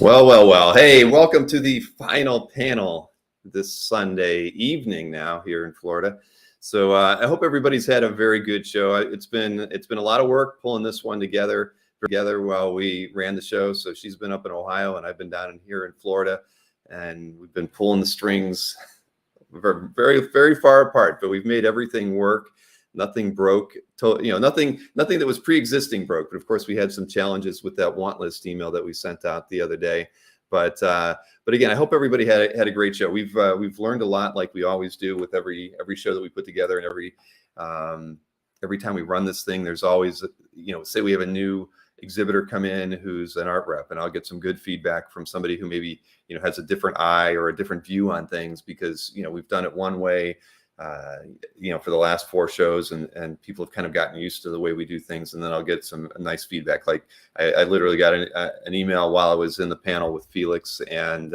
Well. Hey, welcome to the final panel this Sunday evening now here in Florida. So I hope everybody's had a very good show. It's been a lot of work pulling this one together while we ran the show. So she's been up in Ohio and I've been down here in Florida, and we've been pulling the strings very, very far apart, but we've made everything work. Nothing broke, nothing that was pre-existing broke. But of course, we had some challenges with that want list email that we sent out the other day. But again, I hope everybody had a great show. We've learned a lot, like we always do with every show that we put together, and every time we run this thing, there's always, say we have a new exhibitor come in who's an art rep, and I'll get some good feedback from somebody who maybe has a different eye or a different view on things, because we've done it one way for the last 4 shows, and people have kind of gotten used to the way we do things. And then I'll get some nice feedback. Like I literally got an email while I was in the panel with Felix and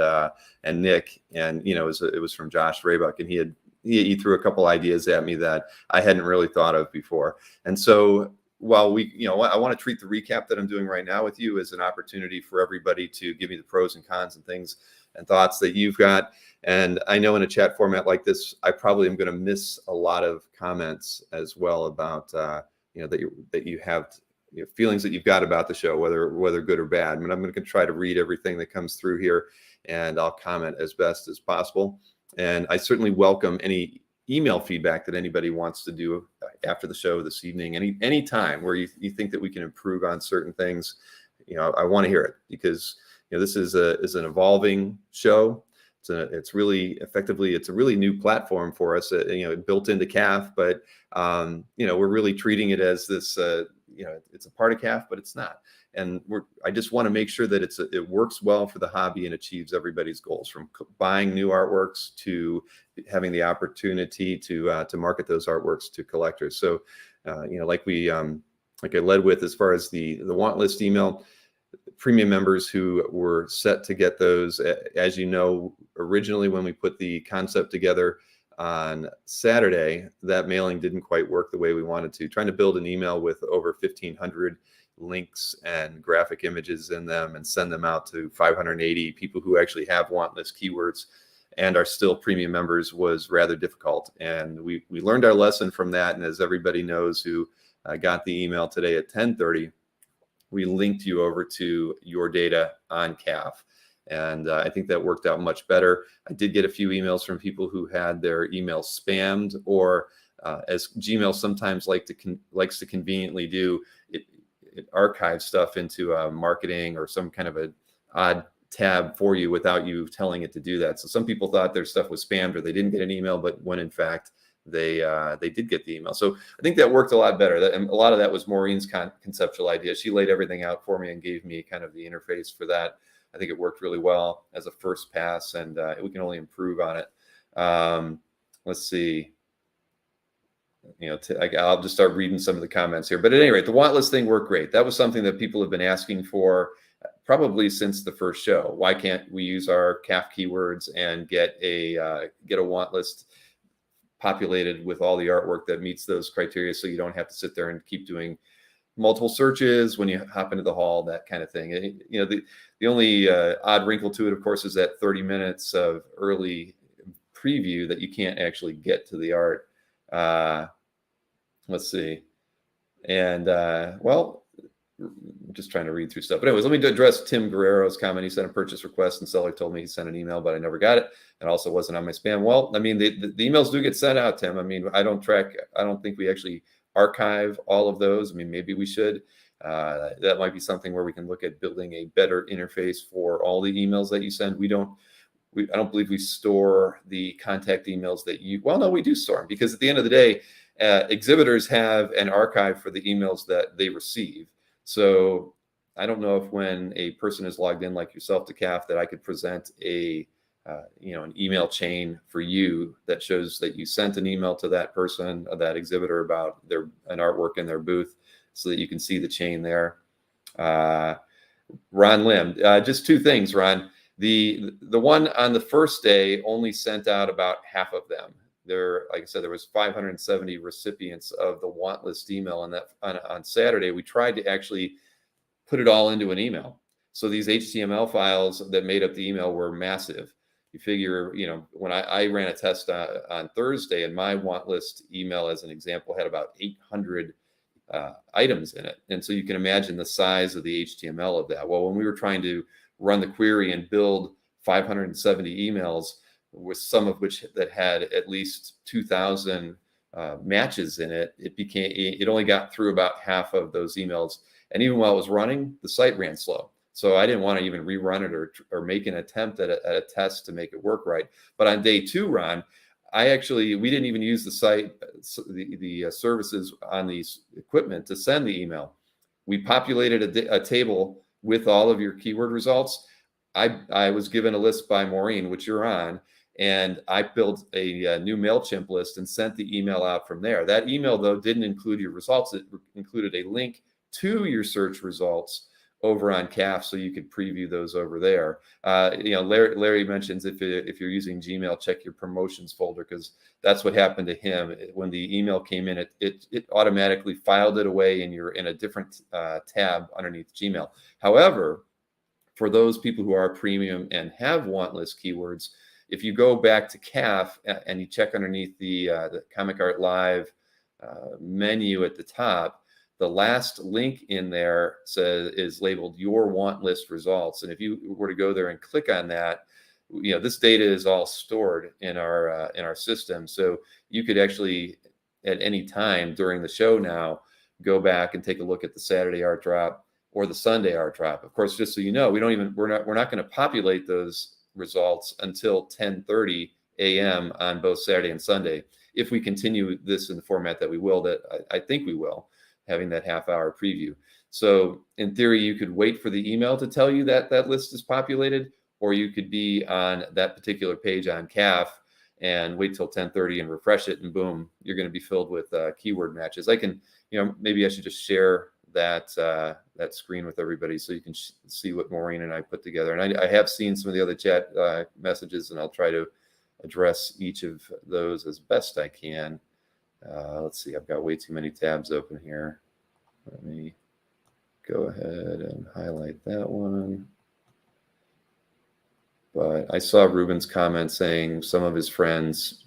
Nick, and it was from Josh Raybuck, and he threw a couple ideas at me that I hadn't really thought of before. And so while I want to treat the recap that I'm doing right now with you as an opportunity for everybody to give me the pros and cons and things and thoughts that you've got. And I know in a chat format like this, I probably am going to miss a lot of comments as well about, that you have feelings that you've got about the show, whether good or bad. I mean, I'm going to try to read everything that comes through here, and I'll comment as best as possible. And I certainly welcome any email feedback that anybody wants to do after the show this evening, any time where you think that we can improve on certain things. I want to hear it, because this is an evolving show. It's really effectively, it's a really new platform for us, built into CAF, but we're really treating it as this, it's a part of CAF, but it's not. And I just want to make sure that it works well for the hobby and achieves everybody's goals, from buying new artworks to having the opportunity to market those artworks to collectors. So, like I led with, as far as the want list email, premium members who were set to get those, as originally when we put the concept together on Saturday, that mailing didn't quite work the way we wanted to. Trying to build an email with over 1,500 links and graphic images in them and send them out to 580 people who actually have want list keywords and are still premium members was rather difficult. And we learned our lesson from that. And as everybody knows who got the email today at 10:30, we linked you over to your data on CAF. And I think that worked out much better. I did get a few emails from people who had their emails spammed, or as Gmail sometimes likes to conveniently do, it archives stuff into marketing or some kind of an odd tab for you without you telling it to do that. So some people thought their stuff was spammed, or they didn't get an email, but when in fact they did get the email. So I think that worked a lot better. And a lot of that was Maureen's conceptual idea. She laid everything out for me and gave me kind of the interface for that. I think it worked really well as a first pass, and we can only improve on it. Let's see. I'll just start reading some of the comments here. But at any rate, the want list thing worked great. That was something that people have been asking for probably since the first show. Why can't we use our CAF keywords and get a want list populated with all the artwork that meets those criteria, so you don't have to sit there and keep doing multiple searches when you hop into the hall, that kind of thing. The only odd wrinkle to it, of course, is that 30 minutes of early preview that you can't actually get to the art. Let's see. And just trying to read through stuff. But anyways, let me address Tim Guerrero's comment. He sent a purchase request and seller told me he sent an email, but I never got it. It also wasn't on my spam. Well, I mean, the emails do get sent out, Tim. I mean, I don't think we actually archive all of those. I mean, maybe we should. That might be something where we can look at building a better interface for all the emails that you send. I don't believe we store the contact emails that we do store them, because at the end of the day, exhibitors have an archive for the emails that they receive. So I don't know if when a person is logged in like yourself to CAF, that I could present an email chain for you that shows that you sent an email to that person, that exhibitor, about an artwork in their booth, so that you can see the chain there. Ron Lim, just 2 things, Ron. The one on the first day only sent out about half of them. Like I said, there was 570 recipients of the want list email, and that on Saturday we tried to actually put it all into an email. So these HTML files that made up the email were massive. You figure, when I ran a test on Thursday, and my want list email, as an example, had about 800 items in it. And so you can imagine the size of the HTML of that. Well, when we were trying to run the query and build 570 emails, with some of which that had at least 2,000 matches in it, it only got through about half of those emails. And even while it was running, the site ran slow. So I didn't want to even rerun it or make an attempt at a test to make it work right. But on day 2, Ron, we didn't even use the site, the services on these equipment to send the email. We populated a table with all of your keyword results. I was given a list by Maureen, which you're on, and I built a new MailChimp list and sent the email out from there. That email, though, didn't include your results. It included a link to your search results over on CAF, so you could preview those over there. Larry mentions if you're using Gmail, check your promotions folder, because that's what happened to him. When the email came in, it automatically filed it away, and you're in a different tab underneath Gmail. However, for those people who are premium and have want list keywords, if you go back to CAF and you check underneath the Comic Art Live menu at the top, the last link in there is labeled your want list results. And if you were to go there and click on that, this data is all stored in our system. So you could actually, at any time during the show now, go back and take a look at the Saturday art drop or the Sunday art drop. Of course, just so you know, we're not going to populate those results until 10:30 a.m. on both Saturday and Sunday. If we continue this in the format that we will, that I think we will, having that half-hour preview. So in theory, you could wait for the email to tell you that that list is populated, or you could be on that particular page on CAF and wait till 10:30 and refresh it, and boom, you're going to be filled with keyword matches. I can, maybe I should just share that screen with everybody so you can see what Maureen and I put together. And I have seen some of the other chat messages, and I'll try to address each of those as best I can. Let's see, I've got way too many tabs open here. Let me go ahead and highlight that one. But I saw Ruben's comment saying some of his friends,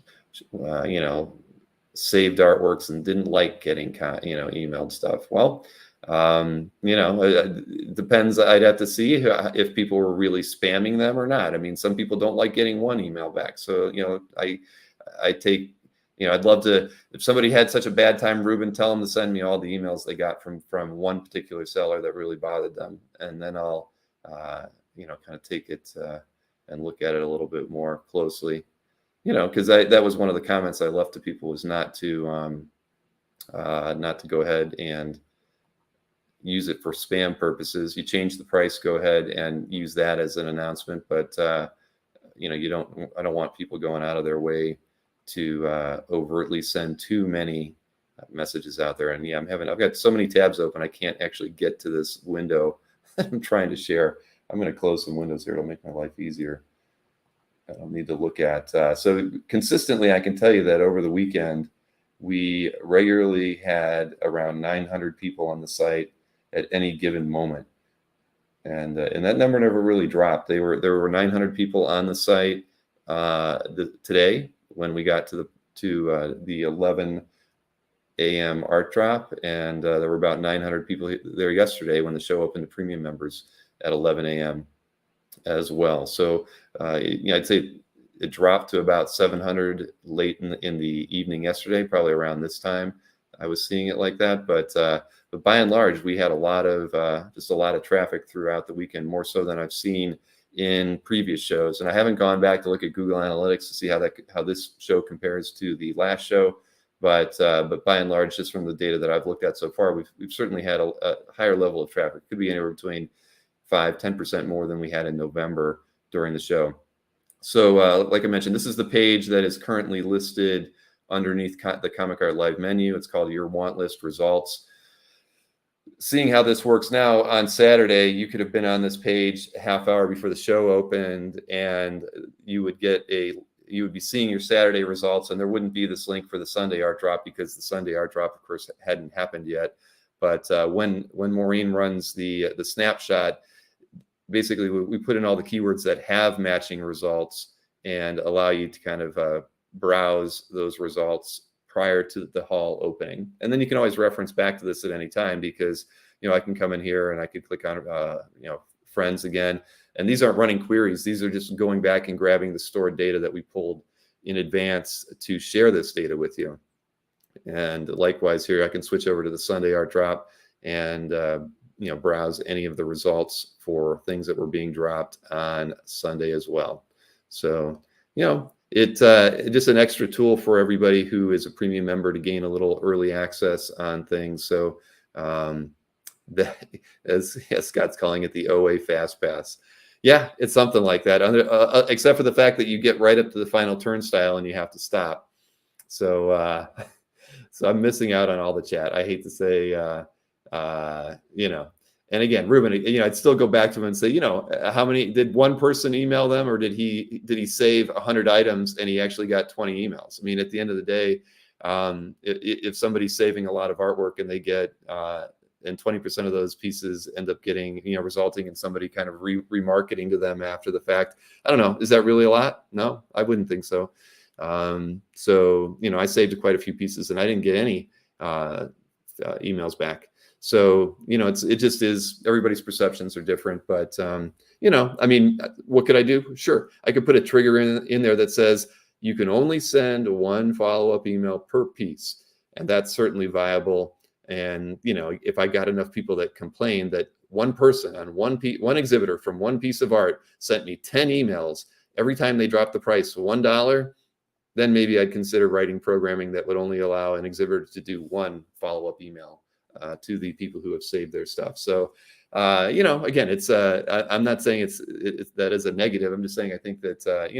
saved artworks and didn't like getting, emailed stuff. Well, it depends. I'd have to see if people were really spamming them or not. I mean, some people don't like getting one email back. So, I take, I'd love to, if somebody had such a bad time, Ruben, tell them to send me all the emails they got from one particular seller that really bothered them. And then I'll, kind of take it and look at it a little bit more closely, because that was one of the comments I left to people, was not to go ahead and use it for spam purposes. You change the price, go ahead and use that as an announcement. But, I don't want people going out of their way to overtly send too many messages out there. And yeah, I've got so many tabs open, I can't actually get to this window that I'm trying to share. I'm going to close some windows here. It'll make my life easier. I don't need to look at. So consistently, I can tell you that over the weekend, we regularly had around 900 people on the site at any given moment. And that number never really dropped. There were 900 people on the site today when we got to the 11 a.m. art drop, and there were about 900 people there yesterday when the show opened to premium members at 11 a.m. as well. So I'd say it dropped to about 700 late in the evening yesterday, probably around this time. I was seeing it like that, but by and large, we had a lot of traffic throughout the weekend, more so than I've seen in previous shows. And I haven't gone back to look at Google Analytics to see how this show compares to the last show. But by and large, just from the data that I've looked at so far, we've certainly had a higher level of traffic. Could be anywhere between 5-10% more than we had in November during the show. So like I mentioned, this is the page that is currently listed underneath the Comic Art Live menu. It's called Your Want List Results. Seeing how this works now, on Saturday, you could have been on this page a half hour before the show opened, and you would be seeing your Saturday results, and there wouldn't be this link for the Sunday art drop, because the Sunday art drop, of course, hadn't happened yet. But when Maureen runs the snapshot, basically we put in all the keywords that have matching results and allow you to kind of browse those results prior to the haul opening. And then you can always reference back to this at any time, because I can come in here and I could click on friends again, and these aren't running queries. These are just going back and grabbing the stored data that we pulled in advance to share this data with you. And likewise here, I can switch over to the Sunday art drop and browse any of the results for things that were being dropped on Sunday as well. So it's just an extra tool for everybody who is a premium member to gain a little early access on things. So as Scott's calling it, the OA Fast Pass. Yeah, it's something like that. Except for the fact that you get right up to the final turnstile and you have to stop. So so I'm missing out on all the chat. I hate to say, And again, Ruben, I'd still go back to him and say, how many did one person email them, or did he save 100 items and he actually got 20 emails? I mean, at the end of the day, if somebody's saving a lot of artwork and they get and 20% of those pieces end up getting, resulting in somebody kind of remarketing to them after the fact, I don't know, is that really a lot? No, I wouldn't think so. So I saved quite a few pieces and I didn't get any emails back. So, it just is, everybody's perceptions are different, but, I mean, what could I do? Sure. I could put a trigger in there that says you can only send one follow-up email per piece. And that's certainly viable. And, if I got enough people that complained that one person on one exhibitor from one piece of art sent me 10 emails every time they dropped the price $1, then maybe I'd consider writing programming that would only allow an exhibitor to do one follow-up email to the people who have saved their stuff. So, again, it's I'm not saying it's that is a negative. I'm just saying I think that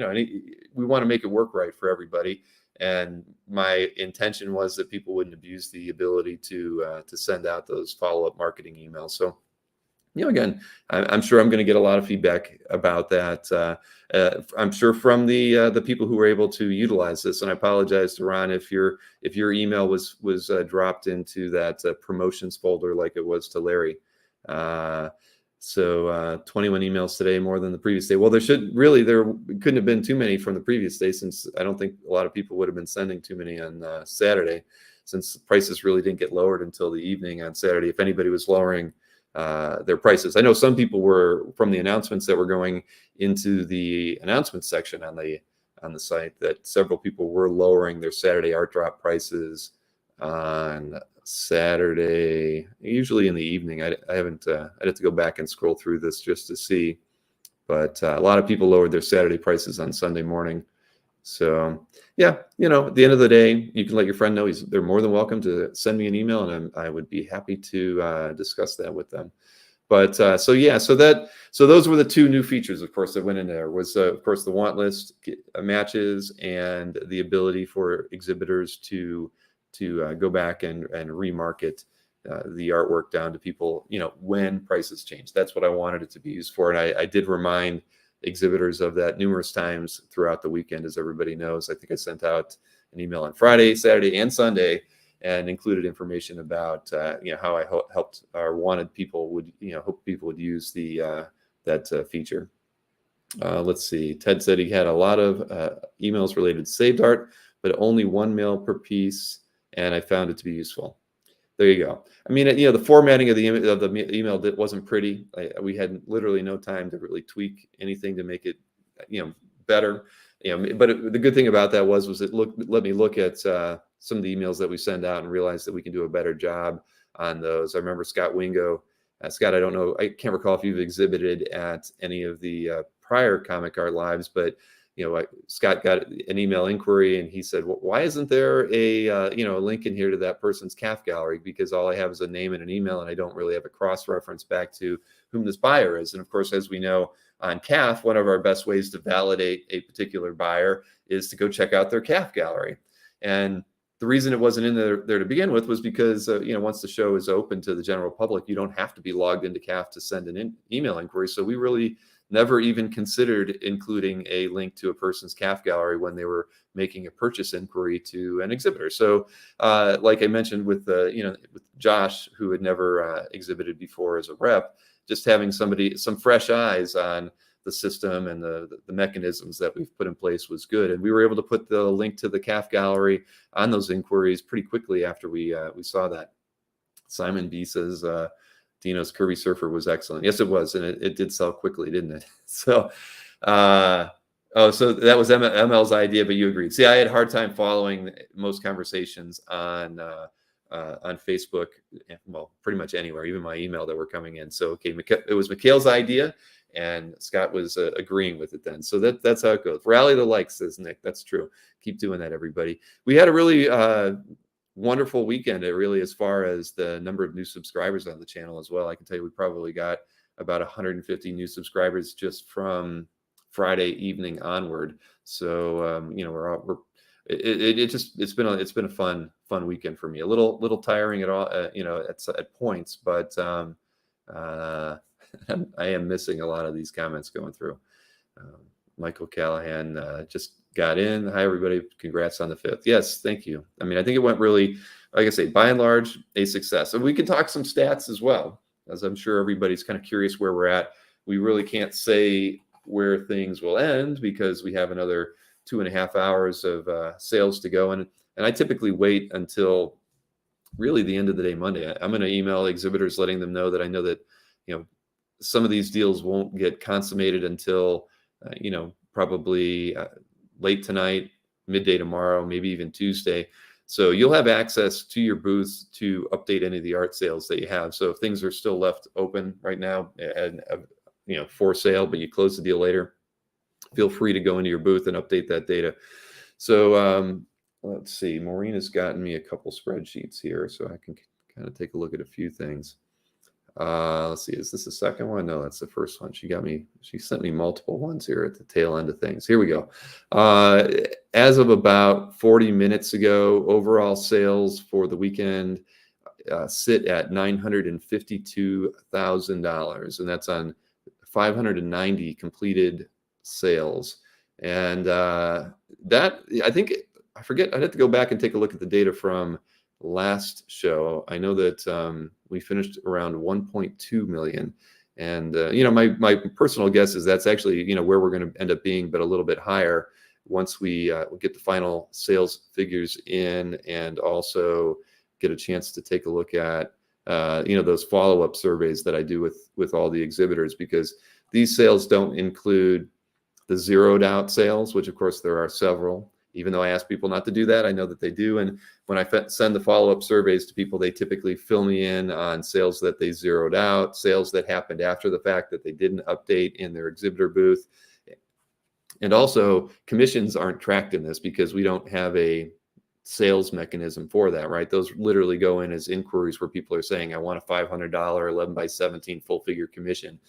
we want to make it work right for everybody. And my intention was that people wouldn't abuse the ability to send out those follow-up marketing emails. So, again, I'm sure I'm going to get a lot of feedback about that. I'm sure from the people who were able to utilize this. And I apologize to Ron if your email was dropped into that promotions folder like it was to Larry. So 21 emails today, more than the previous day. Well, there couldn't have been too many from the previous day, since I don't think a lot of people would have been sending too many on Saturday, since prices really didn't get lowered until the evening on Saturday. If anybody was lowering their prices, I know some people were, from the announcements that were going into the announcement section on the site, that several people were lowering their Saturday art drop prices on Saturday, usually in the evening. I haven't I'd have to go back and scroll through this just to see, but a lot of people lowered their Saturday prices on Sunday morning. So yeah, at the end of the day, you can let your friend know they're more than welcome to send me an email, and I would be happy to discuss that with them. But so those were the two new features, of course, that went in there. Was of course the want list matches and the ability for exhibitors to go back and remarket the artwork down to people, when prices change. That's what I wanted it to be used for. And I did remind exhibitors of that numerous times throughout the weekend. As everybody knows, I think I sent out an email on Friday, Saturday, and Sunday, and included information about how I helped or wanted people would hope people would use that feature. Let's see. Ted said he had a lot of emails related to saved art, but only one mail per piece, and I found it to be useful. There you go. I mean, the formatting of the email wasn't pretty. We had literally no time to really tweak anything to make it, better. But the good thing about that was it let me look at some of the emails that we send out and realize that we can do a better job on those. I remember Scott Wingo. Scott, I can't recall if you've exhibited at any of the prior Comic Art Lives, but Scott got an email inquiry and he said, well, why isn't there a link in here to that person's CAF gallery? Because all I have is a name and an email, and I don't really have a cross-reference back to whom this buyer is. And of course, as we know on CAF, one of our best ways to validate a particular buyer is to go check out their CAF gallery. And the reason it wasn't in there to begin with was because, once the show is open to the general public, you don't have to be logged into CAF to send an email inquiry. So we really never even considered including a link to a person's CAF gallery when they were making a purchase inquiry to an exhibitor. So like I mentioned with with Josh, who had never exhibited before as a rep, just having some fresh eyes on the system and the mechanisms that we've put in place was good. And we were able to put the link to the calf gallery on those inquiries pretty quickly after we saw that. Simon B says, Dino's Kirby Surfer was excellent. Yes, it was. And it did sell quickly, didn't it? So, so that was ML's idea, but you agreed. See, I had a hard time following most conversations on Facebook, well, pretty much anywhere, even my email that were coming in. So, okay, it was Mikhail's idea, and Scott was agreeing with it then. So that's how it goes. Rally the likes, says Nick. That's true. Keep doing that, everybody. We had a really wonderful weekend, really, as far as the number of new subscribers on the channel as well. I can tell you we probably got about 150 new subscribers just from Friday evening onward. So it's been a fun weekend for me. A little tiring at all, at points, but I am missing a lot of these comments going through. Michael Callahan just got in. Hi, everybody. Congrats on the 5th. Yes, thank you. I mean, I think it went really, like I say, by and large, a success. And we can talk some stats as well, as I'm sure everybody's kind of curious where we're at. We really can't say where things will end because we have another 2.5 hours of sales to go. And I typically wait until really the end of the day Monday. I'm going to email exhibitors letting them know that I know that, some of these deals won't get consummated until, probably late tonight, midday tomorrow, maybe even Tuesday. So you'll have access to your booth to update any of the art sales that you have. So if things are still left open right now and, for sale, but you close the deal later, feel free to go into your booth and update that data. So let's see, Maureen has gotten me a couple spreadsheets here so I can kind of take a look at a few things. Let's see, is this the second one? No, that's the first one. She sent me multiple ones here at the tail end of things. Here we go. As of about 40 minutes ago, overall sales for the weekend sit at $952,000, and that's on 590 completed sales. And that, I think, I forget, I'd have to go back and take a look at the data from last show. I know that we finished around 1.2 million. And, my personal guess is that's actually, where we're going to end up being, but a little bit higher once we get the final sales figures in and also get a chance to take a look at, those follow-up surveys that I do with all the exhibitors, because these sales don't include the zeroed out sales, which of course there are several. Even though I ask people not to do that, I know that they do. And when I send the follow-up surveys to people, they typically fill me in on sales that they zeroed out, sales that happened after the fact that they didn't update in their exhibitor booth. And also, commissions aren't tracked in this because we don't have a sales mechanism for that, right? Those literally go in as inquiries where people are saying, I want a $500 11x17 full-figure commission,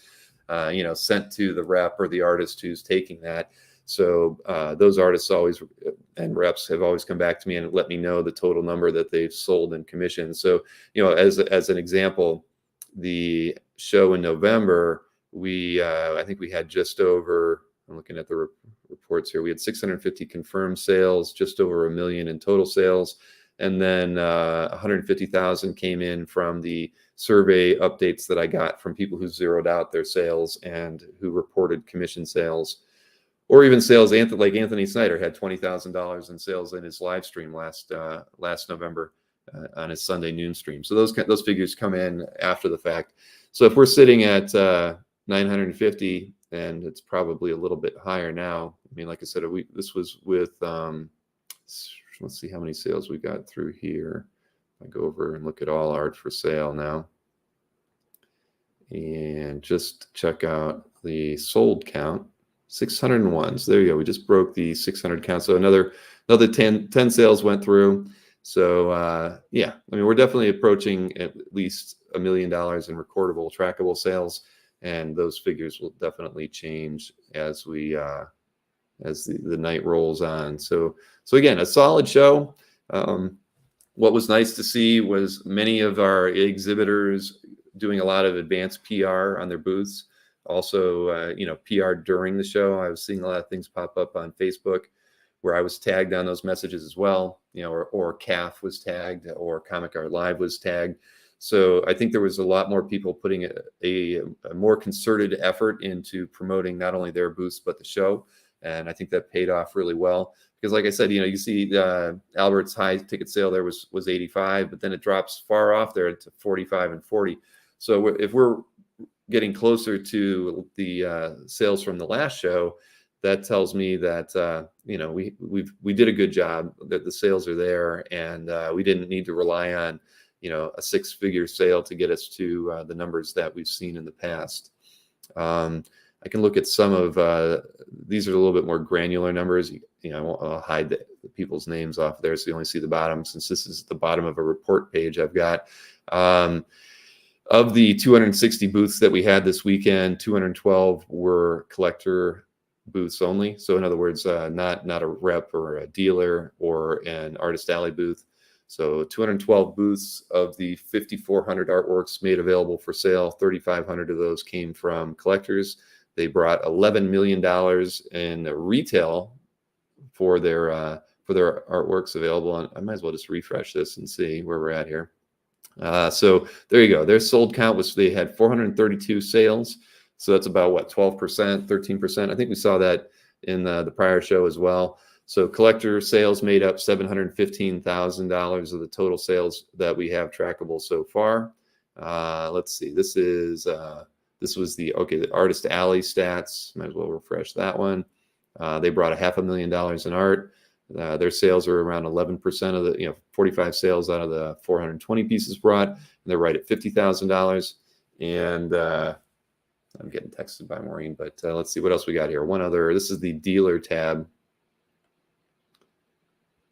sent to the rep or the artist who's taking that. So those artists and reps have always come back to me and let me know the total number that they've sold in commission. So, as an example, the show in November, I think we had just over, I'm looking at the reports here, we had 650 confirmed sales, just over 1 million in total sales. And then 150,000 came in from the survey updates that I got from people who zeroed out their sales and who reported commission sales. Or even sales, like Anthony Snyder had $20,000 in sales in his live stream last November on his Sunday noon stream. So those figures come in after the fact. So if we're sitting at 950, and it's probably a little bit higher now. I mean, like I said, this was with let's see how many sales we got through here. I go over and look at all art for sale now, and just check out the sold count. 601. So there you go. We just broke the 600 count. So another 10 sales went through. So I mean, we're definitely approaching at least $1 million in recordable, trackable sales, and those figures will definitely change as the night rolls on. So again, a solid show. What was nice to see was many of our exhibitors doing a lot of advanced PR on their booths. Also, PR during the show. I was seeing a lot of things pop up on Facebook where I was tagged on those messages as well, or CAF was tagged, or Comic Art Live was tagged. So I think there was a lot more people putting a more concerted effort into promoting not only their booths, but the show. And I think that paid off really well. Because like I said, you see Albert's high ticket sale there was 85, but then it drops far off there to 45 and 40. So if we're getting closer to the sales from the last show, that tells me that we did a good job, that the sales are there, and we didn't need to rely on a six-figure sale to get us to the numbers that we've seen in the past. I can look at some of these are a little bit more granular numbers. I'll hide the people's names off there so you only see the bottom, since this is the bottom of a report page I've got. Of the 260 booths that we had this weekend, 212 were collector booths only. So in other words, not a rep or a dealer or an artist alley booth. So 212 booths of the 5,400 artworks made available for sale. 3,500 of those came from collectors. They brought $11 million in retail for their artworks available. And I might as well just refresh this and see where we're at here. So there you go. Their sold count was, they had 432 sales. So that's about what, 12%, 13%. I think we saw that in the prior show as well. So collector sales made up $715,000 of the total sales that we have trackable so far. Let's see. This was the Artist Alley stats. Might as well refresh that one. They brought $500,000 in art. Their sales are around 11% of the, 45 sales out of the 420 pieces brought, and they're right at $50,000. And I'm getting texted by Maureen, but let's see what else we got here. One other, this is the dealer tab.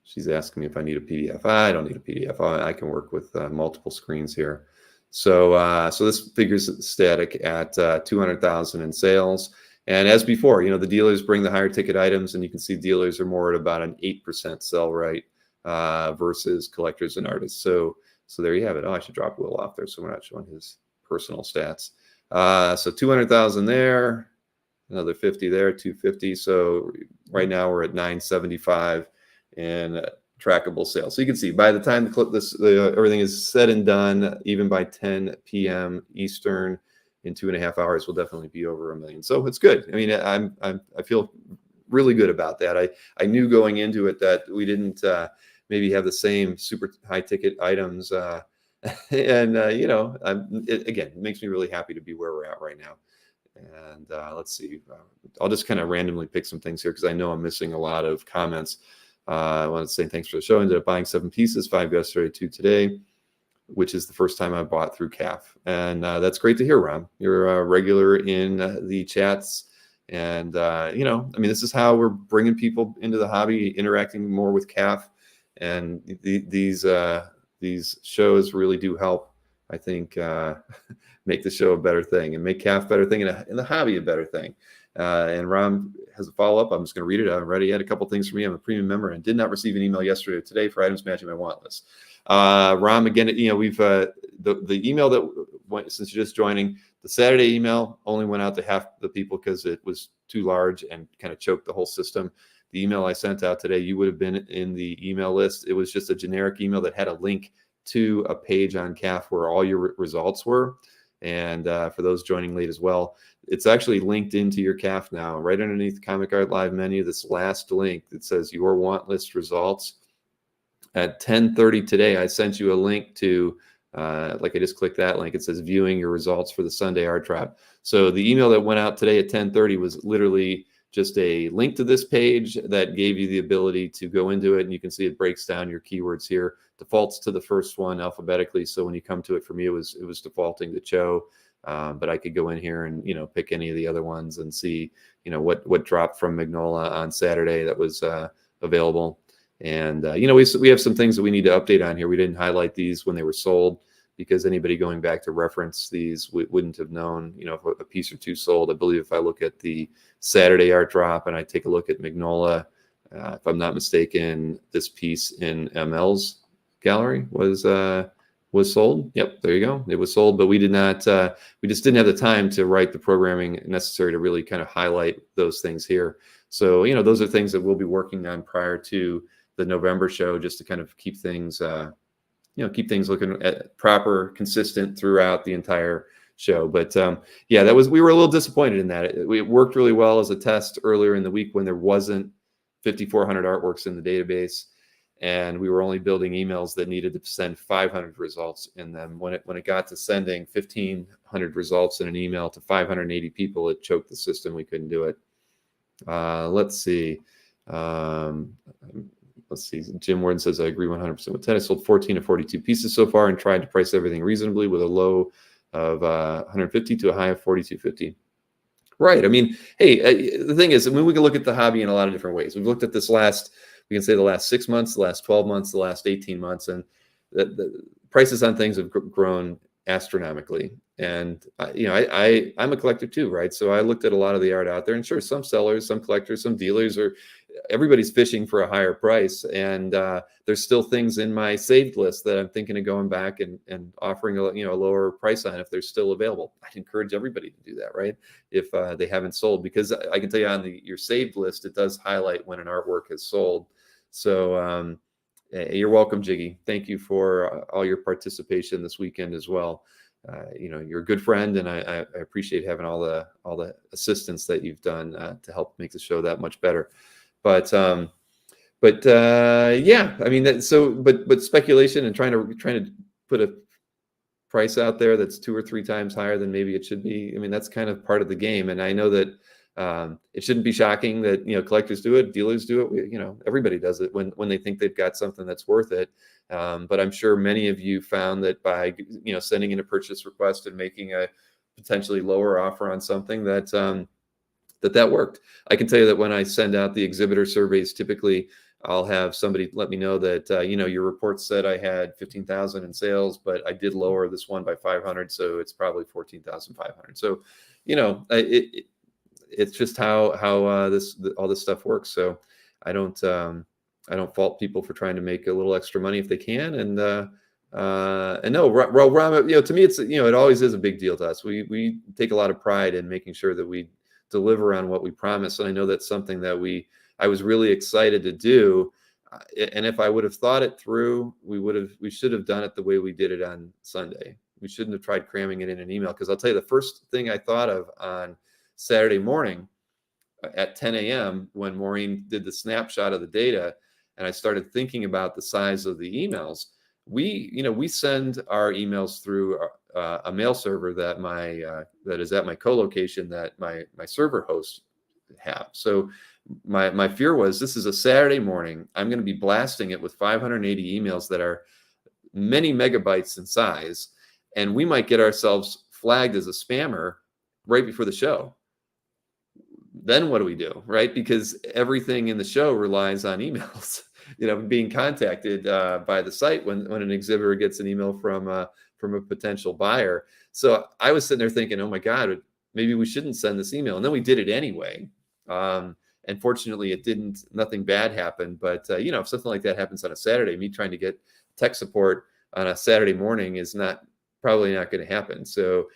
She's asking me if I need a PDF. I don't need a PDF. I can work with multiple screens here. So this figure's static at 200,000 in sales. And as before, the dealers bring the higher ticket items, and you can see dealers are more at about an 8% sell rate versus collectors and artists. So there you have it. Oh, I should drop Will off there so we're not showing his personal stats. So 200,000 there, another 50 there, 250. So right now we're at 975 in trackable sales. So you can see by the time everything is said and done, even by 10 p.m. Eastern, in 2.5 hours, we'll definitely be over 1 million. So it's good. I mean, I feel really good about that. I knew going into it that we didn't maybe have the same super high ticket items, and it makes me really happy to be where we're at right now. And let's see, I'll just kind of randomly pick some things here because I know I'm missing a lot of comments. I want to say thanks for the show. I ended up buying 7 pieces, 5 yesterday, 2 today, which is the first time I bought through CAF. And that's great to hear, Ron. You're a regular in the chats. And, this is how we're bringing people into the hobby, interacting more with CAF. And these shows really do help, I think, make the show a better thing and make CAF a better thing and the hobby a better thing. And Ron has a follow-up. I'm just going to read it. I already had a couple things for me. I'm a premium member and did not receive an email yesterday or today for items matching my want list. Ram, again, we've the email that went, since you're just joining, the Saturday email only went out to half the people because it was too large and kind of choked the whole system. The email I sent out today, you would have been in the email list. It was just a generic email that had a link to a page on CAF where all your results were. And for those joining late as well, it's actually linked into your CAF now. Right underneath the Comic Art Live menu, this last link that says your want list results. At 10:30 today, I sent you a link to, I just clicked that link. It says viewing your results for the Sunday art drop. So the email that went out today at 10:30 was literally just a link to this page that gave you the ability to go into it. And you can see it breaks down your keywords here, defaults to the first one alphabetically. So when you come to it, for me, it was defaulting to Cho. But I could go in here and, pick any of the other ones and see, what dropped from Magnola on Saturday that was available. And, we have some things that we need to update on here. We didn't highlight these when they were sold because anybody going back to reference these wouldn't have known, if a piece or two sold. I believe if I look at the Saturday art drop and I take a look at Magnola, if I'm not mistaken, this piece in ML's gallery was sold. Yep, there you go. It was sold, but we did not, we just didn't have the time to write the programming necessary to really kind of highlight those things here. So, those are things that we'll be working on prior to the November show, just to kind of keep things keep things looking at proper, consistent throughout the entire show. But yeah, we were a little disappointed in that. It worked really well as a test earlier in the week when there wasn't 5,400 artworks in the database, and we were only building emails that needed to send 500 results in them. When it got to sending 1,500 results in an email to 580 people, it choked the system. We couldn't do it. Let's see. Jim Warden says, I agree 100% with Ted. I sold 14 of 42 pieces so far and tried to price everything reasonably with a low of 150 to a high of 42.50. Right. I mean, hey, the thing is, we can look at the hobby in a lot of different ways. We've looked at we can say the last 6 months, the last 12 months, the last 18 months, and the prices on things have grown astronomically. And I'm a collector too, right? So I looked at a lot of the art out there, and sure, some sellers, some collectors, some dealers, everybody's fishing for a higher price. And there's still things in my saved list that I'm thinking of going back and offering a lower price on if they're still available. I'd encourage everybody to do that, right? If they haven't sold, because I can tell you on your saved list, it does highlight when an artwork has sold. So you're welcome, Jiggy. Thank you for all your participation this weekend as well. You're a good friend, and I appreciate having all the assistance that you've done to help make the show that much better. But yeah, I mean, but speculation and trying to put a price out there that's 2 or 3 times higher than maybe it should be. I mean, that's kind of part of the game. And I know that it shouldn't be shocking that collectors do it, dealers do it. Everybody does it when they think they've got something that's worth it. But I'm sure many of you found that by sending in a purchase request and making a potentially lower offer on something that worked. I can tell you that when I send out the exhibitor surveys, typically I'll have somebody let me know that your report said I had 15,000 in sales, but I did lower this one by 500, so it's probably 14,500. So it's just how all this stuff works. So I don't fault people for trying to make a little extra money if they can. And no, to me, it's it always is a big deal to us. We take a lot of pride in making sure that we deliver on what we promise, and I know that's something that I was really excited to do. And if I would have thought it through, we should have done it the way we did it on Sunday. We shouldn't have tried cramming it in an email, because I'll tell you, the first thing I thought of on Saturday morning at 10 a.m. when Maureen did the snapshot of the data, and I started thinking about the size of the emails. We send our emails through a mail server that is at my co-location that my server hosts have. So my fear was, this is a Saturday morning. I'm going to be blasting it with 580 emails that are many megabytes in size, and we might get ourselves flagged as a spammer right before the show. Then what do we do, right? Because everything in the show relies on emails, being contacted by the site when an exhibitor gets an email from a potential buyer. So I was sitting there thinking, oh my God, maybe we shouldn't send this email. And then we did it anyway. And fortunately, nothing bad happened. But, if something like that happens on a Saturday, me trying to get tech support on a Saturday morning is probably not going to happen. So,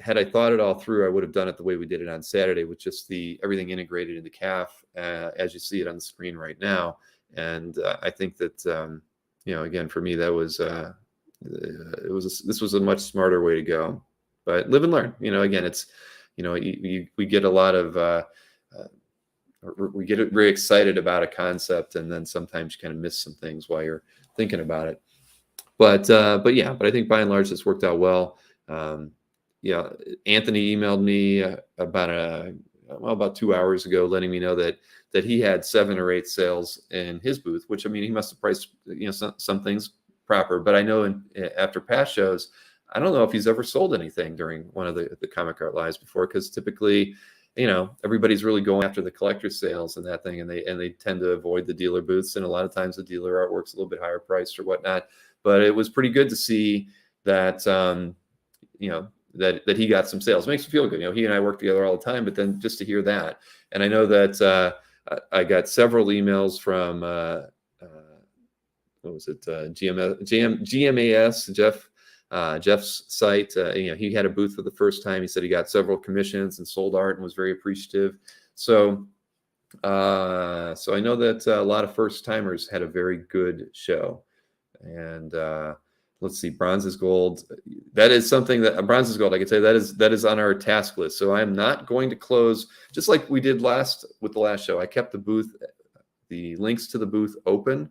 had I thought it all through, I would have done it the way we did it on Saturday, with just everything integrated into CAF, as you see it on the screen right now. And I think that, again, for me, that was this was a much smarter way to go. But live and learn. Again, it's we get a lot of we get very excited about a concept, and then sometimes you kind of miss some things while you're thinking about it. But I think by and large this worked out well. Anthony emailed me about 2 hours ago, letting me know that he had 7 or 8 sales in his booth, which, I mean, he must have priced some things proper. But I know after past shows, I don't know if he's ever sold anything during one of the Comic Art Lives before, because typically, everybody's really going after the collector sales and that thing, and they tend to avoid the dealer booths, and a lot of times the dealer artwork's a little bit higher priced or whatnot. But it was pretty good to see that that he got some sales. It makes me feel good. He and I work together all the time, but then just to hear that. And I know that I got several emails from what was it, GMAS, Jeff's site. He had a booth for the first time. He said he got several commissions and sold art and was very appreciative. So I know that a lot of first timers had a very good show. And let's see, bronze is gold. That is something that bronze is gold. I can say that is on our task list. So I'm not going to close, just like we did with the last show. I kept the links to the booth open,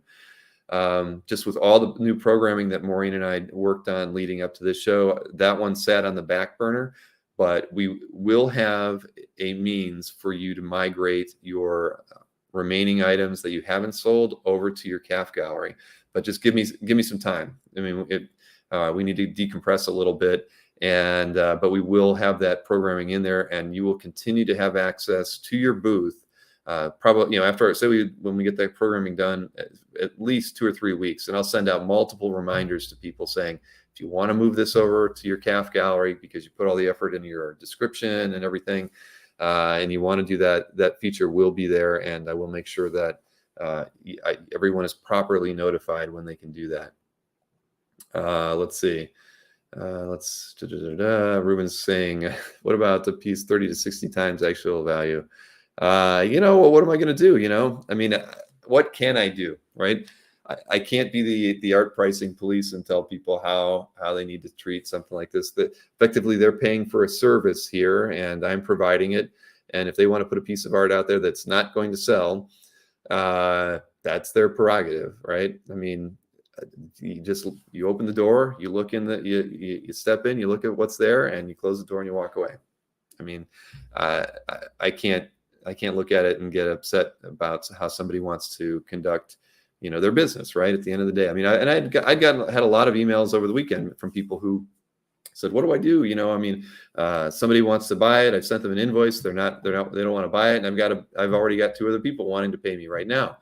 just with all the new programming that Maureen and I worked on leading up to this show. That one sat on the back burner, but we will have a means for you to migrate your remaining items that you haven't sold over to your calf gallery. But just give me some time. I mean, we need to decompress a little bit, and but we will have that programming in there, and you will continue to have access to your booth. Probably, after when we get that programming done, at least 2 or 3 weeks, and I'll send out multiple reminders to people saying, if you want to move this over to your calf gallery because you put all the effort into your description and everything, and you want to do that, that feature will be there, and I will make sure that everyone is properly notified when they can do that. Let's see. Ruben's saying, what about the piece 30 to 60 times actual value? Well, what am I going to do? I mean, what can I do, right? I can't be the art pricing police and tell people how they need to treat something like this. That effectively they're paying for a service here, and I'm providing it. And if they want to put a piece of art out there that's not going to sell, that's their prerogative, right? I mean, you open the door, you look in you step in, you look at what's there, and you close the door and you walk away. I mean, I can't look at it and get upset about how somebody wants to conduct, their business, right? At the end of the day, I mean, I had a lot of emails over the weekend from people who said, what do I do? I mean, somebody wants to buy it. I've sent them an invoice. They don't want to buy it. And I've already got 2 other people wanting to pay me right now.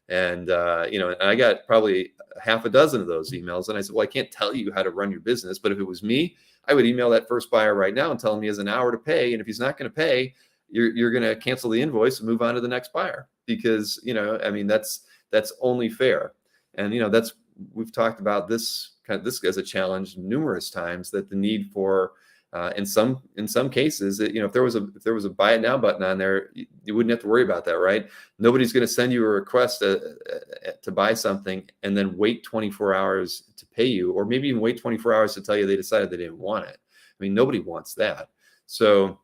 And, and I got probably half a dozen of those emails. And I said, well, I can't tell you how to run your business, but if it was me, I would email that first buyer right now and tell him he has an hour to pay. And if he's not going to pay, you're going to cancel the invoice and move on to the next buyer, because, I mean, that's only fair. And, we've talked about this as a challenge numerous times, that the need for, in some cases, if there was a buy it now button on there, you wouldn't have to worry about that, right? Nobody's going to send you a request to buy something and then wait 24 hours to pay you, or maybe even wait 24 hours to tell you they decided they didn't want it. I mean, nobody wants that. So,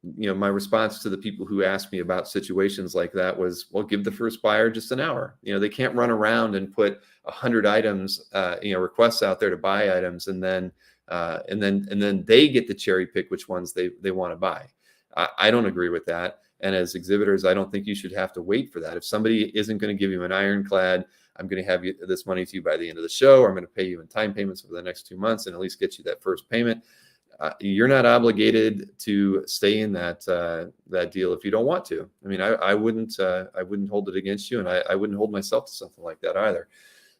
my response to the people who asked me about situations like that was, well, give the first buyer just an hour. They can't run around and put 100 items, requests out there to buy items, and then they get to cherry pick which ones they want to buy. I don't agree with that. And as exhibitors, I don't think you should have to wait for that. If somebody isn't going to give you an ironclad, I'm going to have this money to you by the end of the show, or I'm going to pay you in time payments for the next 2 months and at least get you that first payment. You're not obligated to stay in that deal if you don't want to. I mean, I wouldn't hold it against you, and I wouldn't hold myself to something like that either.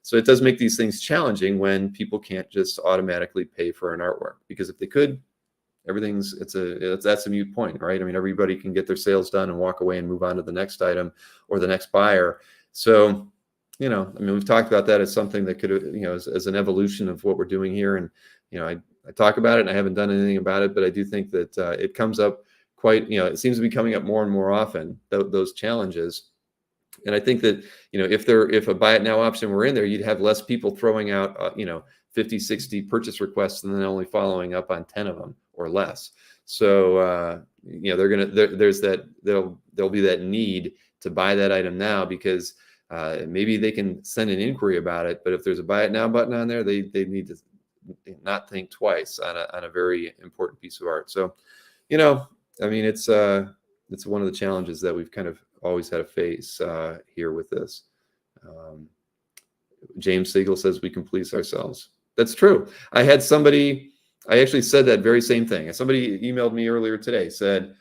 So it does make these things challenging when people can't just automatically pay for an artwork, because if they could, that's a moot point, right? I mean, everybody can get their sales done and walk away and move on to the next item or the next buyer. So, I mean, we've talked about that as something that could, as an evolution of what we're doing here. And, I talk about it and I haven't done anything about it, but I do think that it comes up quite, it seems to be coming up more and more often, those challenges. And I think that, if a buy it now option were in there, you'd have less people throwing out, 50, 60 purchase requests and then only following up on 10 of them or less. So, there'll be that need to buy that item now, because maybe they can send an inquiry about it, but if there's a buy it now button on there, they need to not think twice on a very important piece of art. So, I mean, it's one of the challenges that we've kind of always had to face here with this. James Siegel says we can police ourselves. That's true. I actually said that very same thing. Somebody emailed me earlier today, said,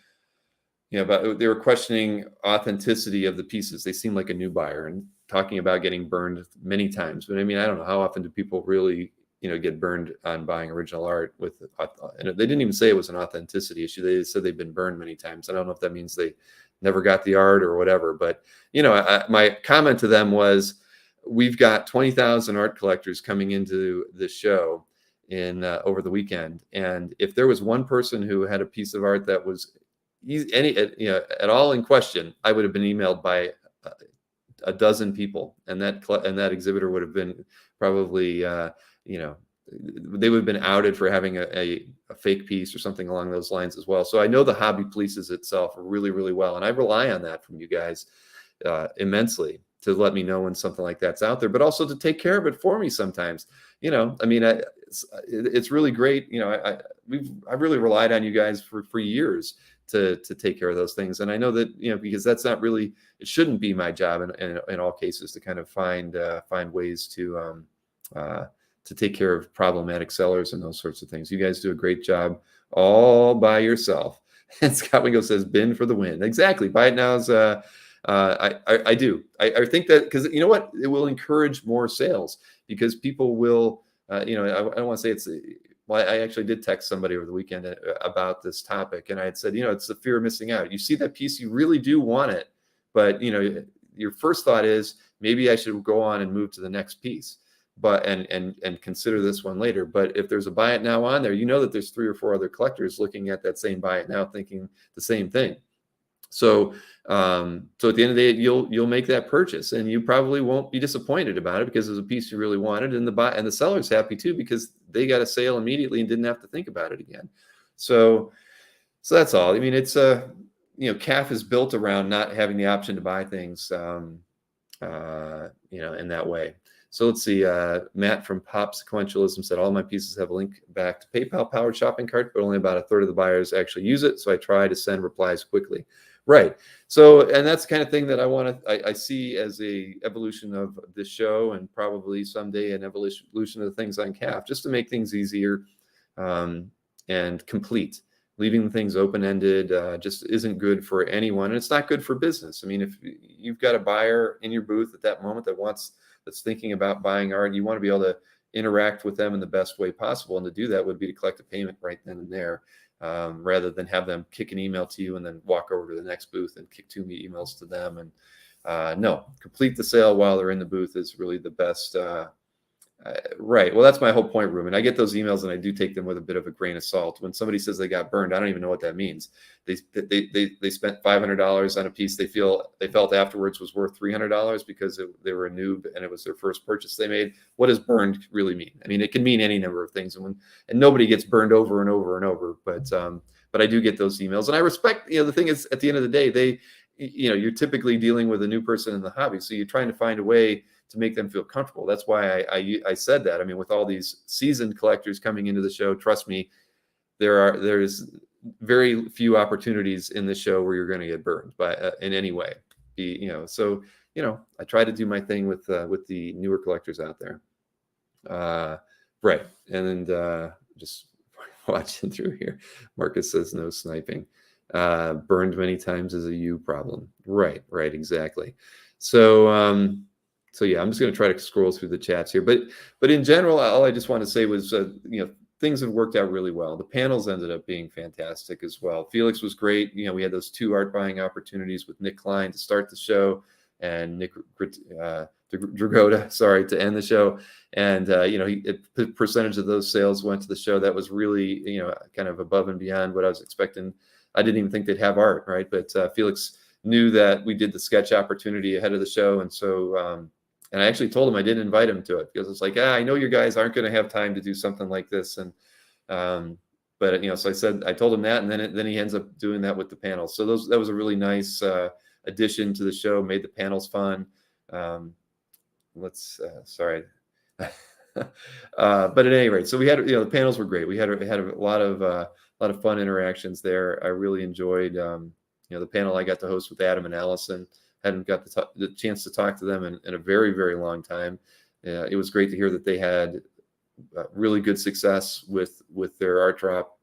they were questioning authenticity of the pieces. They seem like a new buyer and talking about getting burned many times. But I mean, I don't know, how often do people really, get burned on buying original art and they didn't even say it was an authenticity issue. They said they've been burned many times. I don't know if that means they never got the art or whatever, but, my comment to them was, we've got 20,000 art collectors coming into this show over the weekend. And if there was one person who had a piece of art that was at all in question, I would have been emailed by a dozen people, and that exhibitor would have been probably they would have been outed for having a fake piece or something along those lines as well. So I know the hobby polices itself really, really well, and I rely on that from you guys immensely to let me know when something like that's out there, but also to take care of it for me sometimes. I mean, it's really great. I really relied on you guys for years to take care of those things, and I know that because that's not really, it shouldn't be my job in all cases to kind of find ways to take care of problematic sellers and those sorts of things. You guys do a great job all by yourself. And Scott Wingo says, "Bin for the win." Exactly. Buy it now is. I do. I think that because you know what, it will encourage more sales because people will. I don't want to say it's. Well, I actually did text somebody over the weekend about this topic, and I had said, it's the fear of missing out. You see that piece, you really do want it, but your first thought is maybe I should go on and move to the next piece, but and consider this one later. But if there's a buy it now on there, that there's 3 or 4 other collectors looking at that same buy it now, thinking the same thing. So at the end of the day, you'll make that purchase, and you probably won't be disappointed about it because it's a piece you really wanted, and the seller's happy too because they got a sale immediately and didn't have to think about it again. So that's all. I mean, it's CAF is built around not having the option to buy things, in that way. So let's see. Matt from Pop Sequentialism said, all my pieces have a link back to PayPal powered shopping cart, but only about a third of the buyers actually use it. So I try to send replies quickly. Right. So, and that's the kind of thing that I see as a evolution of this show, and probably someday an evolution of the things on CAF, just to make things easier and complete. Leaving things open-ended just isn't good for anyone, and it's not good for business. I mean, if you've got a buyer in your booth at that moment that's thinking about buying art, you want to be able to interact with them in the best way possible, and to do that would be to collect a payment right then and there. Rather than have them kick an email to you and then walk over to the next booth and kick 2 emails to them. And no, complete the sale while they're in the booth is really the best. Right. Well, that's my whole point, Ruben. I get those emails and I do take them with a bit of a grain of salt. When somebody says they got burned, I don't even know what that means. They spent $500 on a piece they felt afterwards was worth $300 because they were a noob and it was their first purchase they made. What does burned really mean? I mean, it can mean any number of things, and nobody gets burned over and over and over. But I do get those emails, and I respect. The thing is, at the end of the day, you're typically dealing with a new person in the hobby, so you're trying to find a way to make them feel comfortable. That's why I said that. I mean, with all these seasoned collectors coming into the show, trust me, there's very few opportunities in the show where you're going to get burned in any way. So I try to do my thing with the newer collectors out there. Right, and then just watching through here, Marcus says no sniping. Burned many times is a you problem. Right, exactly. So yeah, I'm just going to try to scroll through the chats here, but in general, all I just want to say was, things have worked out really well. The panels ended up being fantastic as well. Felix was great. We had those 2 art buying opportunities with Nick Klein to start the show, and Nick Dragotta, to end the show. And a percentage of those sales went to the show. That was really kind of above and beyond what I was expecting. I didn't even think they'd have art, right? But Felix knew that we did the sketch opportunity ahead of the show, and so. And I actually told him I didn't invite him to it because it's like, I know you guys aren't going to have time to do something like this. And, but so I told him that, and then he ends up doing that with the panels. So that was a really nice addition to the show, made the panels fun. Sorry. But at any rate, so we had, the panels were great. We had a lot of fun interactions there. I really enjoyed, the panel I got to host with Adam and Allison. Hadn't got the chance to talk to them in a very, very long time. It was great to hear that they had really good success with their art drop,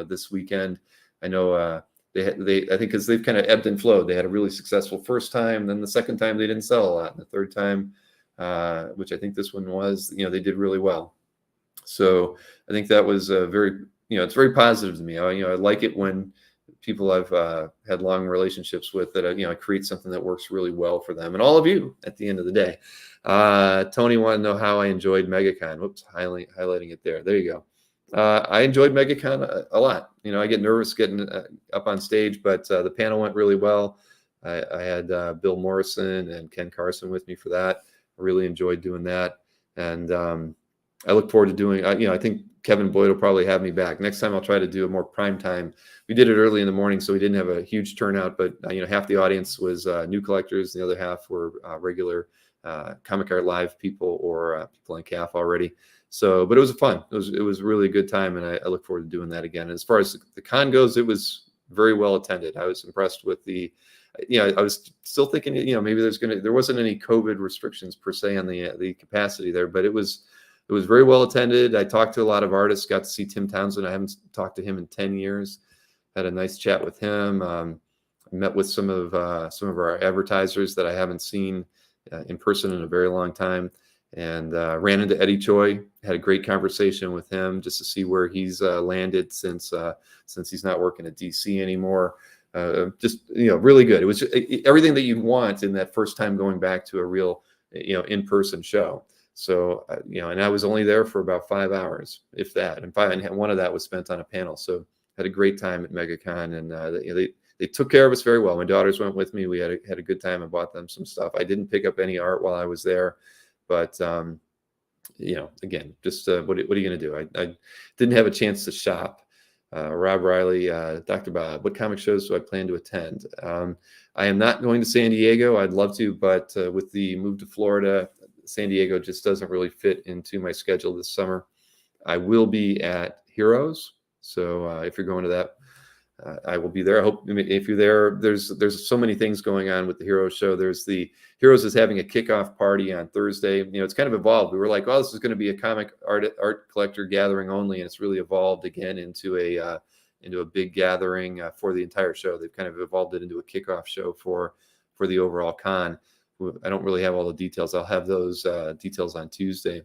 this weekend. I know I think because they've kind of ebbed and flowed. They had a really successful first time, then the second time they didn't sell a lot, and the third time, which I think this one was, they did really well. So I think that was very, it's very positive to me. I like it when people I've had long relationships with that I create something that works really well for them and all of you at the end of the day. Tony wanted to know how I enjoyed MegaCon. Whoops, highlighting it there. There you go. I enjoyed MegaCon a lot. I get nervous getting up on stage, but the panel went really well. I had Bill Morrison and Ken Carson with me for that. I really enjoyed doing that, and I look forward to doing. I think Kevin Boyd will probably have me back next time. I'll try to do a more prime time. We did it early in the morning, so we didn't have a huge turnout, but half the audience was new collectors, the other half were regular Comic Art Live people or people on CAF already. So, but it was fun. It was really a good time, and I look forward to doing that again. And as far as the con goes, it was very well attended. I was impressed with I was still thinking, maybe there wasn't any COVID restrictions per se on the capacity there, but it was very well attended. I talked to a lot of artists, got to see Tim Townsend. I haven't talked to him in 10 years. Had a nice chat with him. Met with some of our advertisers that I haven't seen in person in a very long time, and ran into Eddie Choi. Had a great conversation with him just to see where he's landed since he's not working at DC anymore. Really good. It was everything that you'd want in that first time going back to a real in-person show. So and I was only there for about 5 hours, if that, and one of that was spent on a panel. So had a great time at MegaCon, and they took care of us very well. My daughters went with me. We had a good time. I bought them some stuff. I didn't pick up any art while I was there, but again, just what are you going to do? I didn't have a chance to shop. Rob Riley talked about what comic shows do I plan to attend. I am not going to San Diego. I'd love to, but with the move to Florida, San Diego just doesn't really fit into my schedule this summer. I will be at Heroes, so if you're going to that, I will be there. I hope if you're there, there's so many things going on with the Heroes show. There's the Heroes is having a kickoff party on Thursday. It's kind of evolved. We were like, oh, this is going to be a comic art collector gathering only, and it's really evolved again into a big gathering for the entire show. They've kind of evolved it into a kickoff show for the overall con. I don't really have all the details. I'll have those details on Tuesday.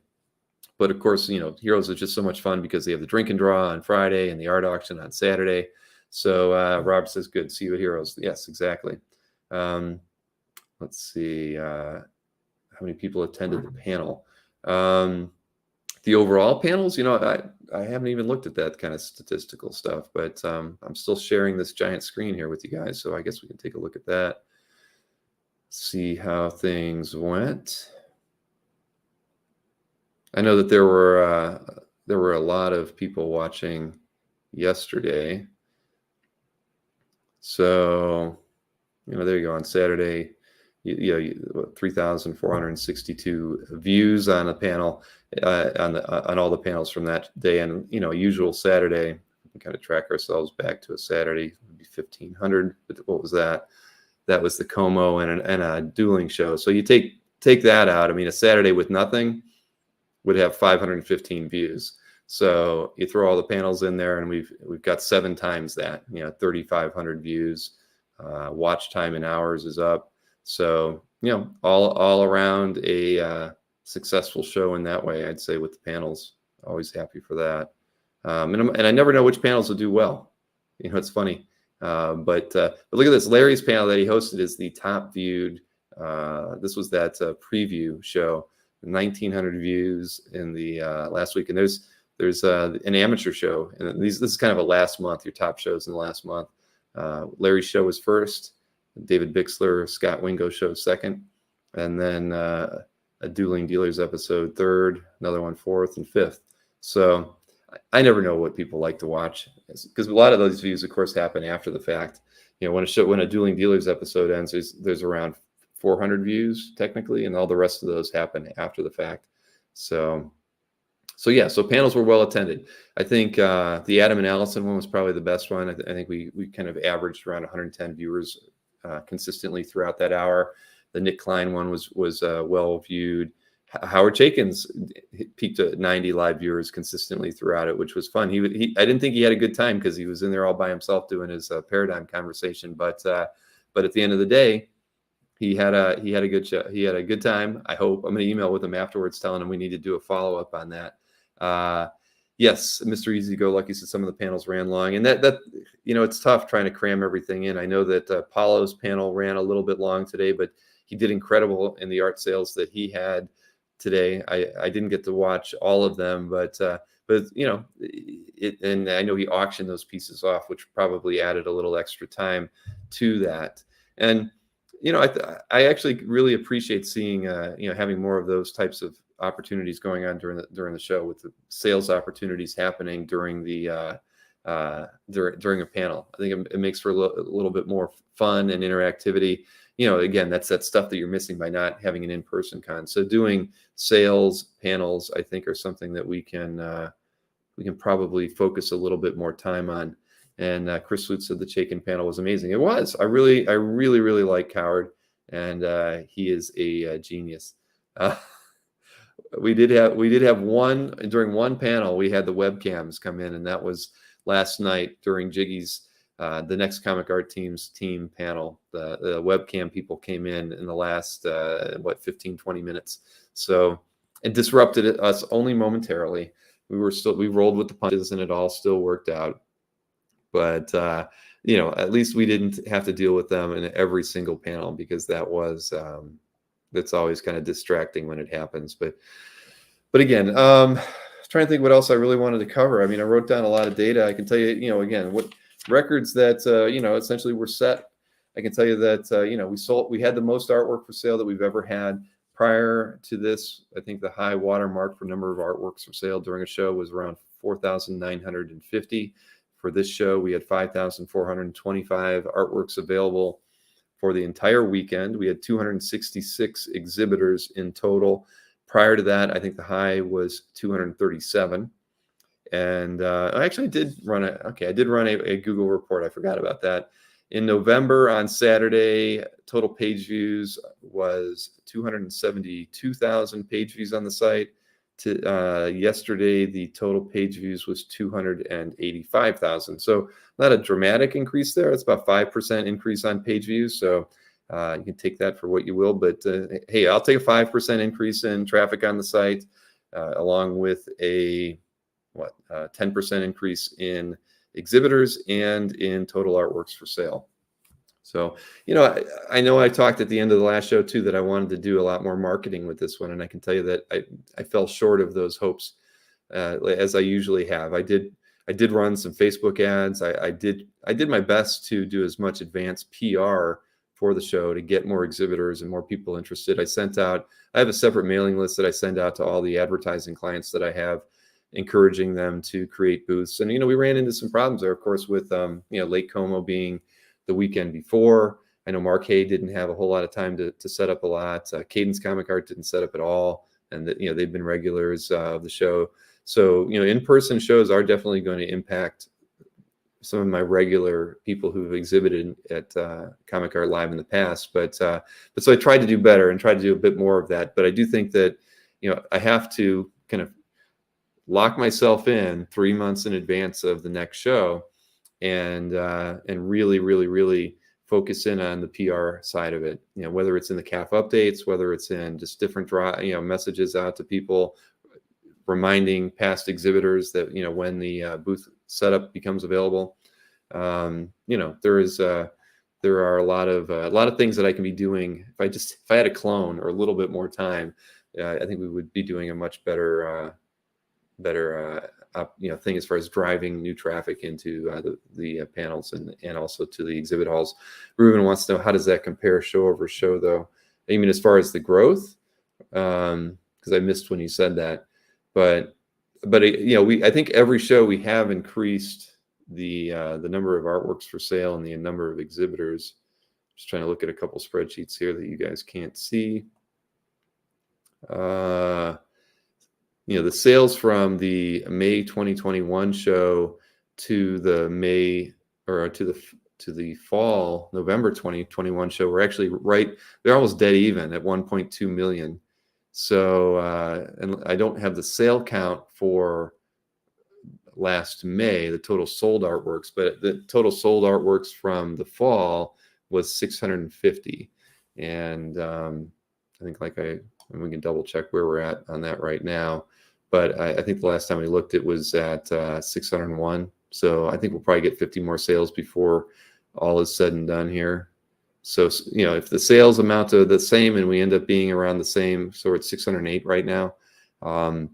But of course, Heroes is just so much fun because they have the drink and draw on Friday and the art auction on Saturday. So Rob says, good, see you at Heroes. Yes, exactly. Let's see how many people attended the panel. The overall panels, I haven't even looked at that kind of statistical stuff, but I'm still sharing this giant screen here with you guys. So I guess we can take a look at that, see how things went. I know that there were a lot of people watching yesterday. So, there you go on Saturday, 3,462 views on a panel, on all the panels from that day. And, usual Saturday, we kind of track ourselves back to a Saturday, maybe 1,500. But what was that? That was the Como and a dueling show. So you take that out. I mean, a Saturday with nothing would have 515 views. So you throw all the panels in there, and we've got 7 times that. 3,500 views. Watch time in hours is up. So all around a successful show in that way. I'd say with the panels, always happy for that. And I never know which panels will do well. It's funny. But look at this. Larry's panel that he hosted is the top viewed. This was that preview show. 1,900 views in the last week, and there's an amateur show, and this is kind of a last month, your top shows in the last month. Larry's show was first, David Bixler, Scott Wingo show second, and then a Dueling Dealers episode third, another one fourth, and fifth. So I never know what people like to watch, because a lot of those views, of course, happen after the fact. When a Dueling Dealers episode ends, there's around 400 views technically, and all the rest of those happen after the fact. So panels were well attended. I think the Adam and Allison one was probably the best one. I think we kind of averaged around 110 viewers consistently throughout that hour. The Nick Klein one was well viewed. Howard Chaykin's peaked at 90 live viewers consistently throughout it, which was fun. I didn't think he had a good time because he was in there all by himself doing his paradigm conversation. But at the end of the day, he had a good show. He had a good time. I hope. I'm going to email with him afterwards, telling him we need to do a follow up on that. Yes, Mr. Easy Go Lucky said some of the panels ran long, and that it's tough trying to cram everything in. I know that Paulo's panel ran a little bit long today, but he did incredible in the art sales that he had today. I didn't get to watch all of them, but and I know he auctioned those pieces off, which probably added a little extra time to that. And I actually really appreciate seeing, having more of those types of opportunities going on during the show, with the sales opportunities happening during during a panel. I think it makes for a little bit more fun and interactivity. Again, that's that stuff that you're missing by not having an in-person con. So doing sales panels, I think, are something that we can probably focus a little bit more time on. And Chris Lutz said the Chaikin panel was amazing. It was. I really, really like Howard, and he is a genius. We did have one during one panel. We had the webcams come in, and that was last night during Jiggy's the Next Comic Art Team's team panel. The webcam people came in the last 15-20 minutes. So it disrupted us only momentarily. We rolled with the punches, and it all still worked out. But at least we didn't have to deal with them in every single panel, because that's always kind of distracting when it happens. But again, trying to think what else I really wanted to cover. I mean, I wrote down a lot of data. I can tell you, again, what records that essentially were set. I can tell you that we had the most artwork for sale that we've ever had. Prior to this, I think the high water mark for number of artworks for sale during a show was around 4,950. For this show, we had 5,425 artworks available for the entire weekend. We had 266 exhibitors in total. Prior to that, I think the high was 237. And I did run a Google report. I forgot about that. In November, on Saturday, total page views was 272,000 page views on the site. Yesterday, the total page views was 285,000. So not a dramatic increase there. It's about 5% increase on page views. So you can take that for what you will. But hey, I'll take a 5% increase in traffic on the site, along with a 10% increase in exhibitors and in total artworks for sale. So, I know I talked at the end of the last show too that I wanted to do a lot more marketing with this one, and I can tell you that I fell short of those hopes, as I usually have. I did run some Facebook ads. I did my best to do as much advanced PR for the show to get more exhibitors and more people interested. I have a separate mailing list that I send out to all the advertising clients that I have, encouraging them to create booths. And we ran into some problems there, of course, with Lake Como being the weekend before. I know Mark Hay didn't have a whole lot of time to set up a lot. Cadence Comic Art didn't set up at all, and they've been regulars of the show. So in-person shows are definitely going to impact some of my regular people who've exhibited at Comic Art Live in the past. But so I tried to do better and tried to do a bit more of that. But I do think that I have to kind of lock myself in 3 months in advance of the next show, and really, really, really focus in on the PR side of it. Whether it's in the CAF updates, whether it's in just different messages out to people, reminding past exhibitors that when the booth setup becomes available. There are a lot of things that I can be doing. If I had a clone or a little bit more time, I think we would be doing a much better thing as far as driving new traffic into the panels and also to the exhibit halls. Ruben wants to know, how does that compare show over show, though? I mean, as far as the growth, because I missed when you said that, but I think every show we have increased the number of artworks for sale and the number of exhibitors. Just trying to look at a couple spreadsheets here that you guys can't see. The sales from the May 2021 show to the to the fall November 2021 show were actually they're almost dead even at 1.2 million. So and I don't have the sale count for last May, the total sold artworks, but the total sold artworks from the fall was 650. And I think and we can double check where we're at on that right now. But I think the last time we looked, it was at 601. So I think we'll probably get 50 more sales before all is said and done here. So, if the sales amount to the same and we end up being around the same, so we're at 608 right now. Again,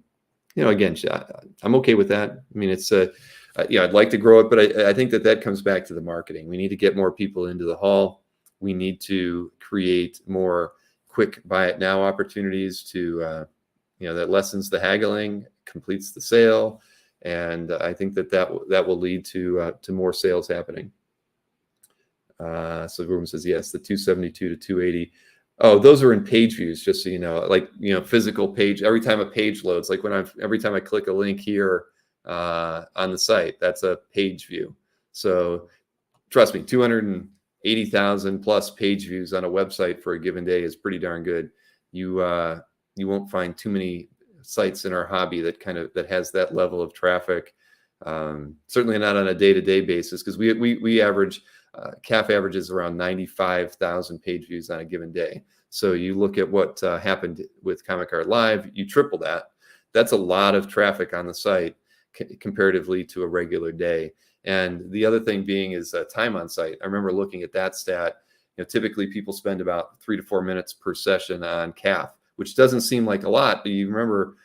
I'm okay with that. I mean, it's I'd like to grow it, but I think that comes back to the marketing. We need to get more people into the hall. we need to create more quick buy it now opportunities to, that lessens the haggling, completes the sale. And I think that will lead to more sales happening. So Ruben says, yes, the 272 to 280. Oh, those are in page views, just so you know, like, physical page. Every time a page loads, like every time I click a link here on the site, that's a page view. So trust me, 280,000 plus page views on a website for a given day is pretty darn good. You won't find too many sites in our hobby that has that level of traffic. Certainly not on a day-to-day basis, because we average. CAF averages around 95,000 page views on a given day. So you look at what happened with Comic Art Live, you triple that. That's a lot of traffic on the site comparatively to a regular day. And the other thing being is time on site. I remember looking at that stat. Typically people spend about 3 to 4 minutes per session on CAF, which doesn't seem like a lot, but you remember,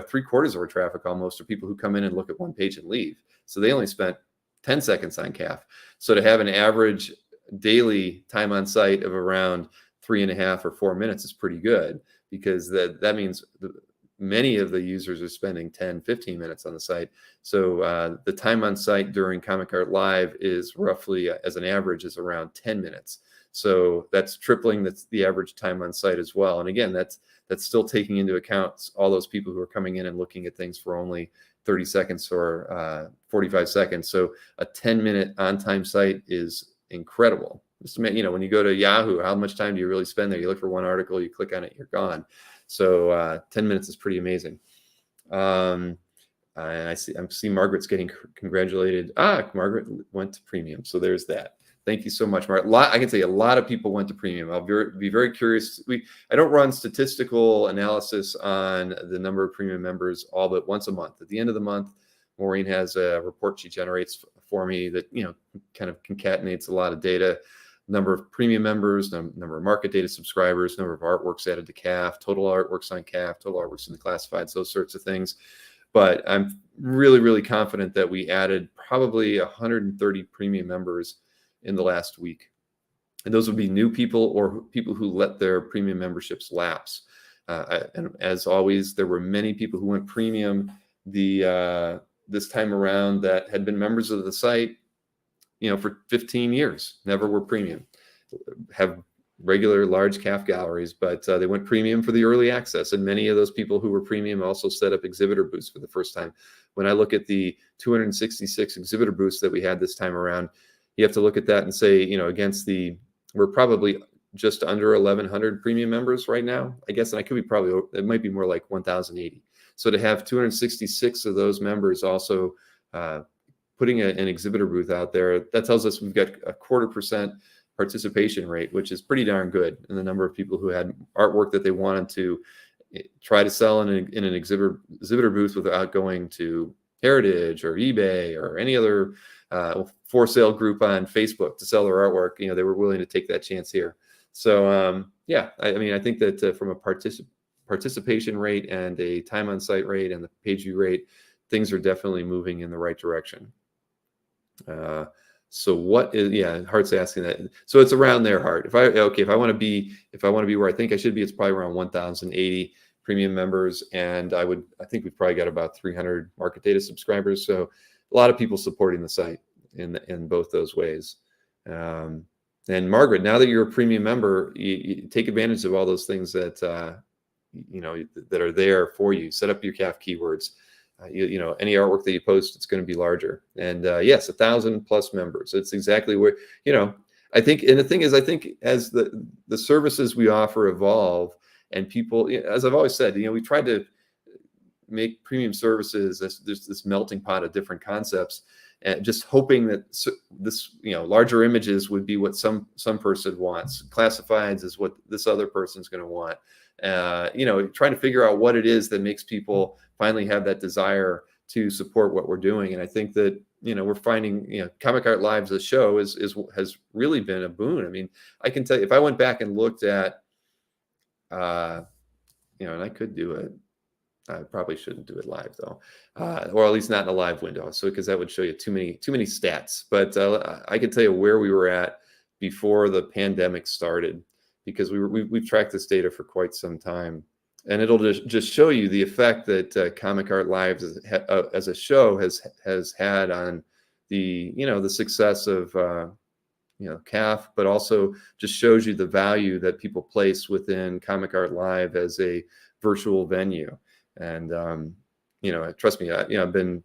three quarters of our traffic almost are people who come in and look at one page and leave. So they only spent 10 seconds on CAF. So to have an average daily time on site of around 3.5 or 4 minutes is pretty good, because that means many of the users are spending 10, 15 minutes on the site. So the time on site during Comic Art Live is roughly, as an average, is around 10 minutes. So that's tripling the average time on site as well. And again, that's still taking into account all those people who are coming in and looking at things for only 30 seconds or 45 seconds. So a 10-minute on-time site is incredible. Just, when you go to Yahoo, how much time do you really spend there? You look for one article, you click on it, you're gone. So 10 minutes is pretty amazing. And I see Margaret's getting congratulated. Margaret went to premium. So there's that. Thank you so much, Margaret. I can tell you a lot of people went to premium. I'll be very curious. I don't run statistical analysis on the number of premium members all but once a month. At the end of the month, Maureen has a report she generates for me that kind of concatenates a lot of data. Number of premium members, number of market data subscribers, number of artworks added to CAF, total artworks on CAF, total artworks in the classifieds, those sorts of things. But I'm really, really confident that we added probably 130 premium members in the last week. And those would be new people or people who let their premium memberships lapse. And as always, there were many people who went premium this time around that had been members of the site, for 15 years, never were premium, have regular large CAF galleries, but they went premium for the early access. And many of those people who were premium also set up exhibitor booths for the first time. When I look at the 266 exhibitor booths that we had this time around, you have to look at that and say, against we're probably just under 1,100 premium members right now, I guess. And I could be it might be more like 1,080. So to have 266 of those members also putting an exhibitor booth out there, that tells us we've got a 0.25% participation rate, which is pretty darn good. And the number of people who had artwork that they wanted to try to sell in an exhibitor booth without going to Heritage or eBay or any other for sale group on Facebook to sell their artwork, they were willing to take that chance here. So I think that from a participation rate and a time on site rate and the page view rate, things are definitely moving in the right direction. So what is, Hart's asking that. So it's around there, Hart. If I want to be where I think I should be, it's probably around 1,080 premium members. And I think we've probably got about 300 market data subscribers. So a lot of people supporting the site in both those ways. And Margaret, now that you're a premium member, you take advantage of all those things that that are there for you. Set up your CAF keywords. Any artwork that you post, it's going to be larger. And yes, 1,000 plus members. It's exactly where I think. And the thing is, I think as the services we offer evolve, and people, as I've always said, we tried to make premium services this melting pot of different concepts, and just hoping that this larger images would be what some person wants. Classifieds is what this other person's going to want. Trying to figure out what it is that makes people finally have that desire to support what we're doing. And I think that we're finding Comic Art Live as a show has really been a boon. I mean, I can tell you, if I went back and looked at and I could do it. I probably shouldn't do it live though, or at least not in a live window. So because that would show you too many stats. But I can tell you where we were at before the pandemic started, because we've tracked this data for quite some time. And it'll just show you the effect that Comic Art Live as a show has had on the the success of CAF, but also just shows you the value that people place within Comic Art Live as a virtual venue. And trust me, I've been.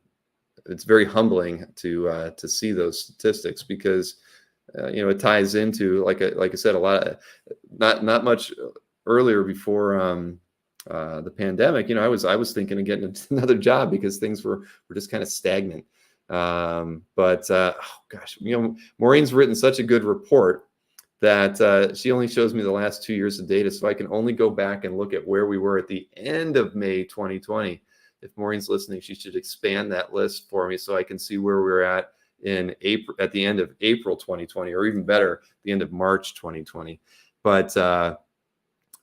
It's very humbling to see those statistics, because it ties into, like I said, a lot of not much earlier before the pandemic. I was thinking of getting another job because things were just kind of stagnant. But oh gosh, Maureen's written such a good report that she only shows me the last 2 years of data, so I can only go back and look at where we were at the end of May 2020. If Maureen's listening, she should expand that list for me so I can see where we're at in April, at the end of April 2020, or even better, the end of March 2020. But I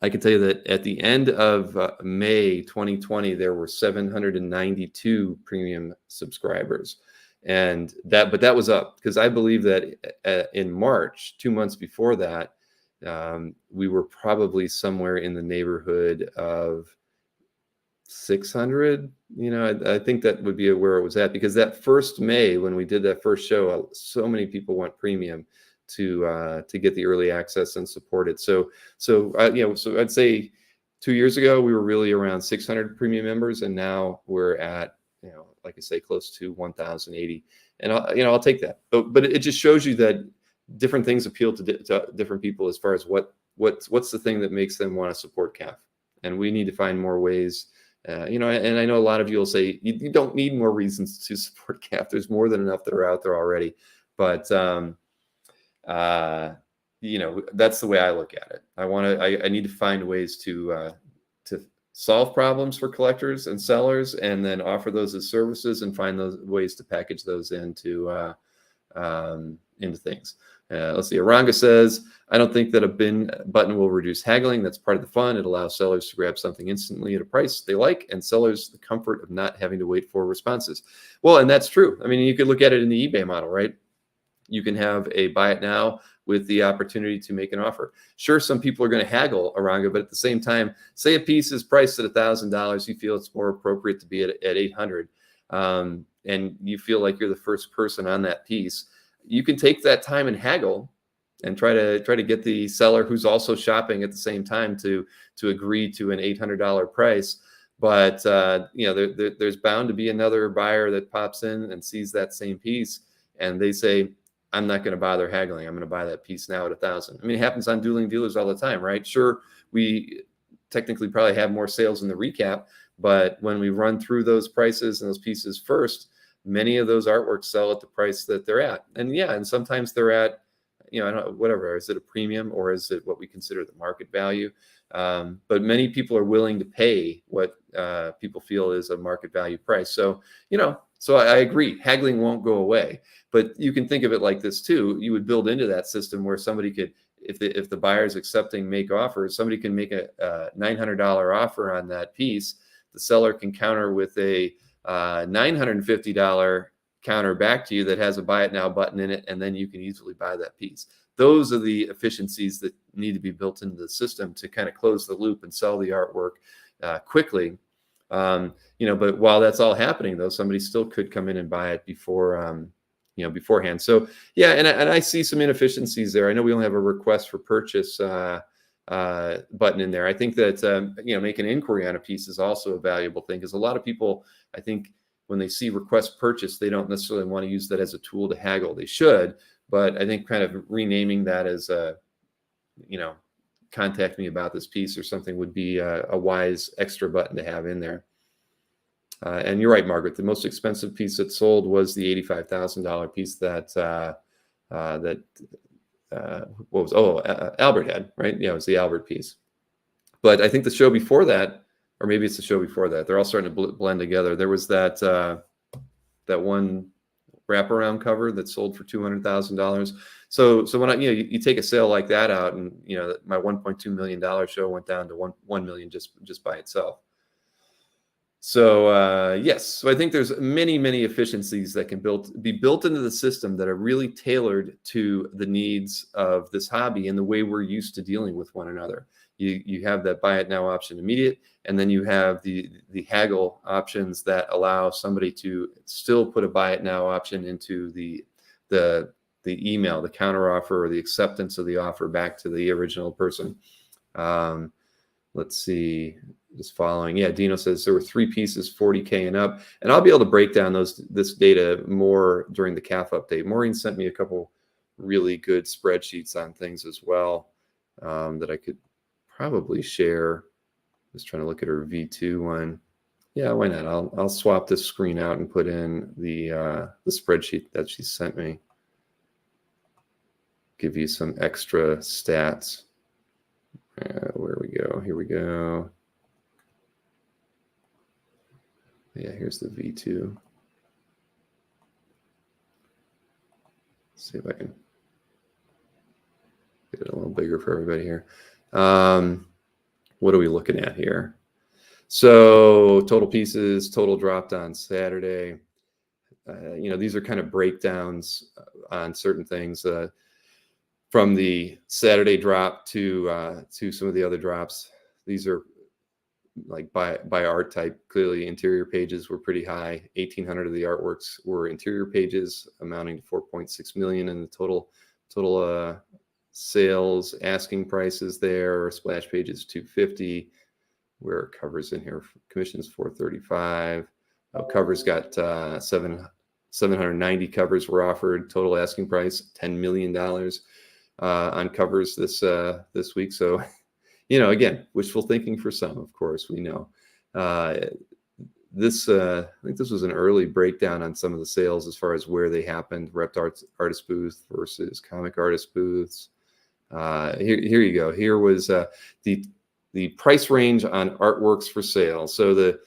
can tell you that at the end of May 2020, there were 792 premium subscribers. But that was up, because I believe that in March, 2 months before that, we were probably somewhere in the neighborhood of 600. I think that would be where it was at, because that first May, when we did that first show, so many people went premium to get the early access and support it. So I'd say 2 years ago we were really around 600 premium members, and now we're at like I say, close to 1,080. And I'll take that. But it just shows you that different things appeal to different people as far as what's the thing that makes them want to support CAF. And we need to find more ways. And I know a lot of you will say you don't need more reasons to support CAF. There's more than enough that are out there already. But that's the way I look at it. I need to find ways to solve problems for collectors and sellers, and then offer those as services, and find those ways to package those into things. Let's see. Aranga says, I don't think that a bin button will reduce haggling. That's part of the fun. It allows sellers to grab something instantly at a price they like, and sellers the comfort of not having to wait for responses. Well, and that's true. I mean, you could look at it in the eBay model, right? You can have a buy it now with the opportunity to make an offer. Sure, some people are going to haggle, Aranga, but at the same time, say a piece is priced at $1,000, you feel it's more appropriate to be at 800, and you feel like you're the first person on that piece. You can take that time and haggle, and try to get the seller who's also shopping at the same time to agree to an $800 price. But there's bound to be another buyer that pops in and sees that same piece, and they say, I'm not going to bother haggling. I'm going to buy that piece now at $1,000. I mean, it happens on Dueling Dealers all the time, right? Sure, we technically probably have more sales in the recap, but when we run through those prices and those pieces first, many of those artworks sell at the price that they're at. And sometimes they're at, I don't know, whatever. Is it a premium, or is it what we consider the market value? But many people are willing to pay what people feel is a market value price. So I agree, haggling won't go away, but you can think of it like this too. You would build into that system where somebody could, if the buyer is accepting make offers, somebody can make a $900 offer on that piece. The seller can counter with a $950 counter back to you that has a buy it now button in it, and then you can easily buy that piece. Those are the efficiencies that need to be built into the system to kind of close the loop and sell the artwork quickly. But while that's all happening, though, somebody still could come in and buy it beforehand. So yeah, and I see some inefficiencies there. I know we only have a request for purchase button in there. I think that make an inquiry on a piece is also a valuable thing, because a lot of people, I think, when they see request purchase, they don't necessarily want to use that as a tool to haggle. They should, but I think kind of renaming that as contact me about this piece or something would be a wise extra button to have in there. And you're right, Margaret. The most expensive piece that sold was the $85,000 piece that Albert had, right? Yeah, it was the Albert piece. But I think the show before that, or maybe it's the show before that, they're all starting to blend together. There was that one wraparound cover that sold for $200,000. So when you take a sale like that out, and my $1.2 million show went down to $1 million just by itself. So yes, so I think there's many efficiencies that can be built into the system that are really tailored to the needs of this hobby and the way we're used to dealing with one another. You have that buy it now option immediate, and then you have the haggle options that allow somebody to still put a buy it now option into the email, the counter offer, or the acceptance of the offer back to the original person. Um, let's see, just following. Yeah, Dino says there were 3 pieces, 40K and up, and I'll be able to break down this data more during the CAF update. Maureen sent me a couple really good spreadsheets on things as well, that I could probably share. Just trying to look at her V2 one. Yeah, why not? I'll swap this screen out and put in the spreadsheet that she sent me. Give you some extra stats. Where we go? Here we go. Yeah, here's the V2. Let's see if I can get it a little bigger for everybody here. What are we looking at here? So total pieces, total dropped on Saturday. These are kind of breakdowns on certain things, from the Saturday drop to some of the other drops. These are like by art type. Clearly, interior pages were pretty high. 1,800 of the artworks were interior pages, amounting to 4.6 million in the total sales. Asking prices there, splash pages 250. Where are covers in here? Commissions 435. Covers got 790 covers were offered. Total asking price $10 million on covers this week. So, again, wishful thinking for some, of course, we know. I think this was an early breakdown on some of the sales as far as where they happened. Rep artist booth versus comic artist booths. Here you go. Here was the price range on artworks for sale. So the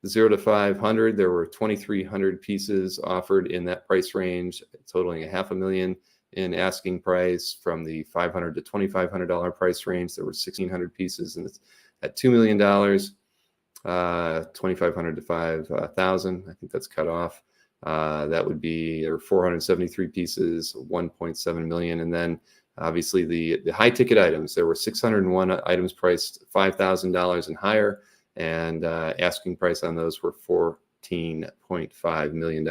0 to 500, there were 2,300 pieces offered in that price range, totaling $500,000 in asking price. From the $500 to $2,500 price range, there were 1,600 pieces, and it's at $2 million. 2,500 to 5,000, I think that's cut off. That would be, there were 473 pieces, 1.7 million, and then obviously the high ticket items. There were 601 items priced $5,000 and higher, and asking price on those were $14.5 million.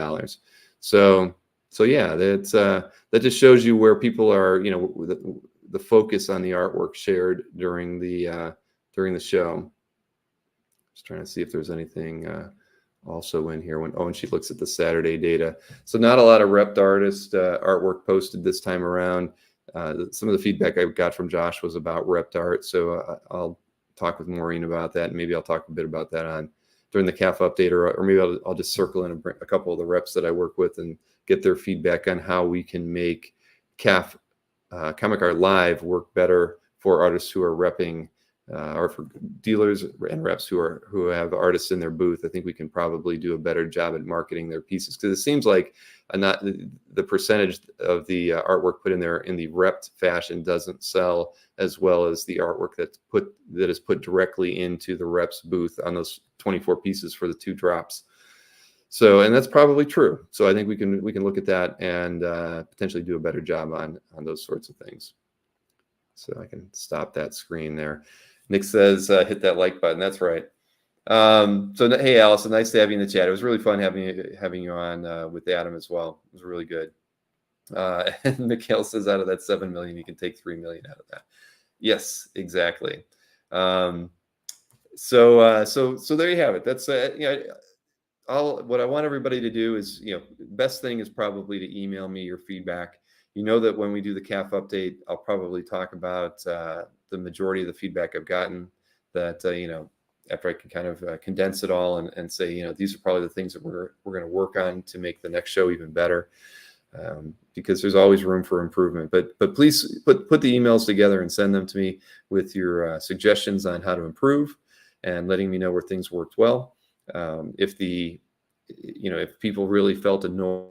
So yeah, that just shows you where people are. The focus on the artwork shared during the show. Just trying to see if there's anything also in here. And she looks at the Saturday data. So not a lot of repped artist artwork posted this time around. Some of the feedback I got from Josh was about repped art. So I'll talk with Maureen about that. And maybe I'll talk a bit about that during the CAF update, or maybe I'll just circle in a couple of the reps that I work with and get their feedback on how we can make CAF Comic Art Live work better for artists who are repping, or for dealers and reps who have artists in their booth. I think we can probably do a better job at marketing their pieces, because it seems like not the percentage of the artwork put in there in the repped fashion doesn't sell as well as the artwork that is put directly into the reps booth on those 24 pieces for the 2 drops. So, and that's probably true. So I think we can look at that and potentially do a better job on those sorts of things. So I can stop that screen there. Nick says, hit that like button. That's right. So hey, Allison, nice to have you in the chat. It was really fun having you on with Adam as well. It was really good. And Mikhail says, out of that 7 million, you can take 3 million out of that. Yes, exactly. So there you have it. That's what I want everybody to do is, best thing is probably to email me your feedback. That when we do the CAF update, I'll probably talk about the majority of the feedback I've gotten, that after I can kind of condense it all and say, these are probably the things that we're going to work on to make the next show even better, because there's always room for improvement. But please put the emails together and send them to me with your suggestions on how to improve, and letting me know where things worked well. If people really felt annoyed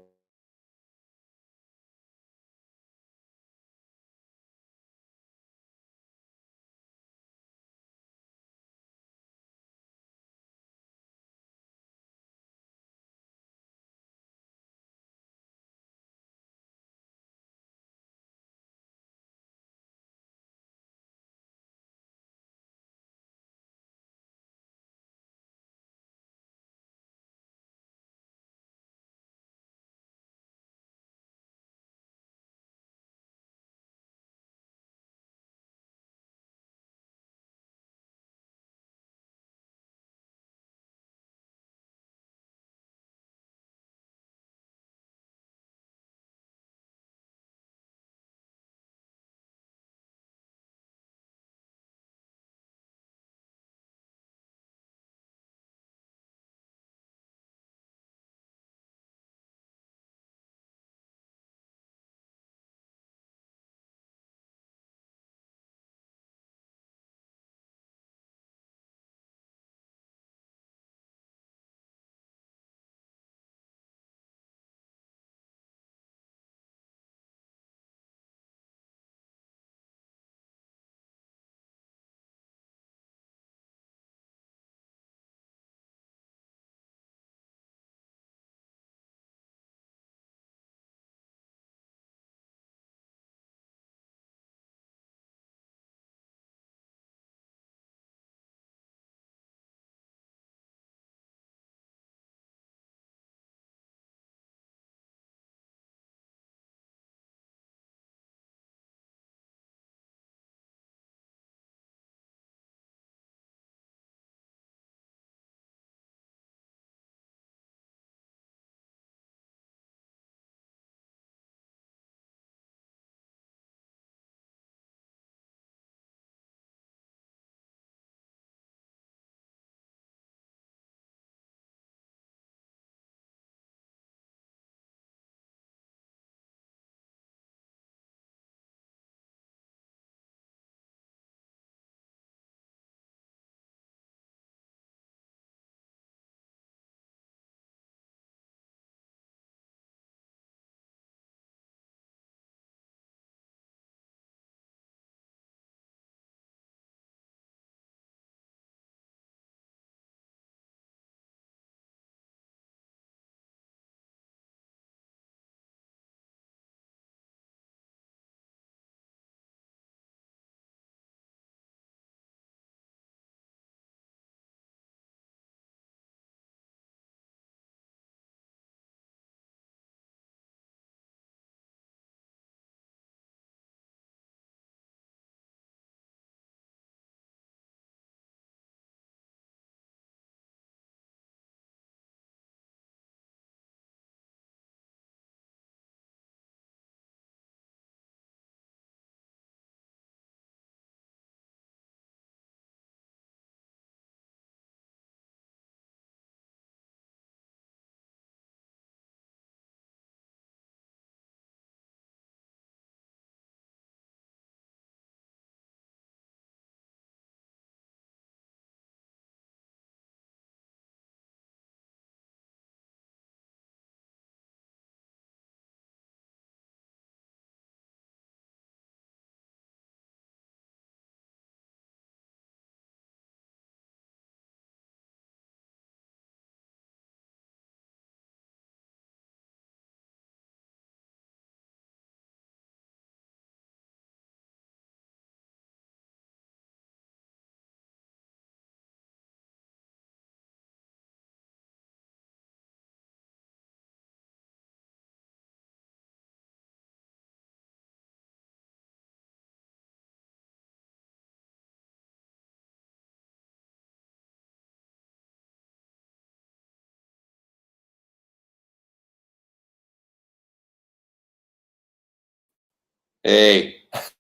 Hey, if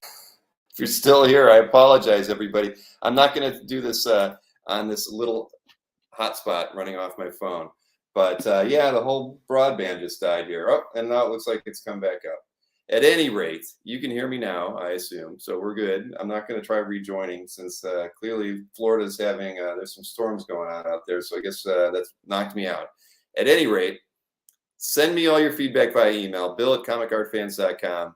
you're still here, I apologize, everybody. I'm not going to do this on this little hotspot running off my phone. But yeah, the whole broadband just died here. Oh, and now it looks like it's come back up. At any rate, you can hear me now, I assume. So we're good. I'm not going to try rejoining since clearly Florida's having, there's some storms going on out there. So I guess that's knocked me out. At any rate, send me all your feedback via email, bill@comicartfans.com.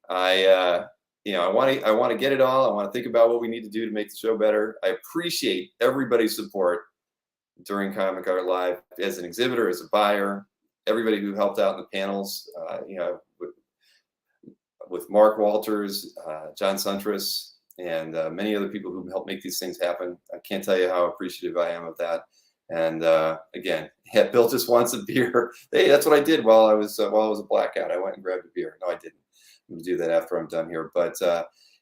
I want to get it all. I want to think about what we need to do to make the show better. I appreciate everybody's support during Comic Art Live as an exhibitor, as a buyer, everybody who helped out in the panels, with Mark Walters, John Suntress, and many other people who helped make these things happen. I can't tell you how appreciative I am of that. And again, yeah, Bill just wants a beer. Hey, that's what I did while I was a blackout. I went and grabbed a beer. No, I didn't. I'm gonna do that after I'm done here. But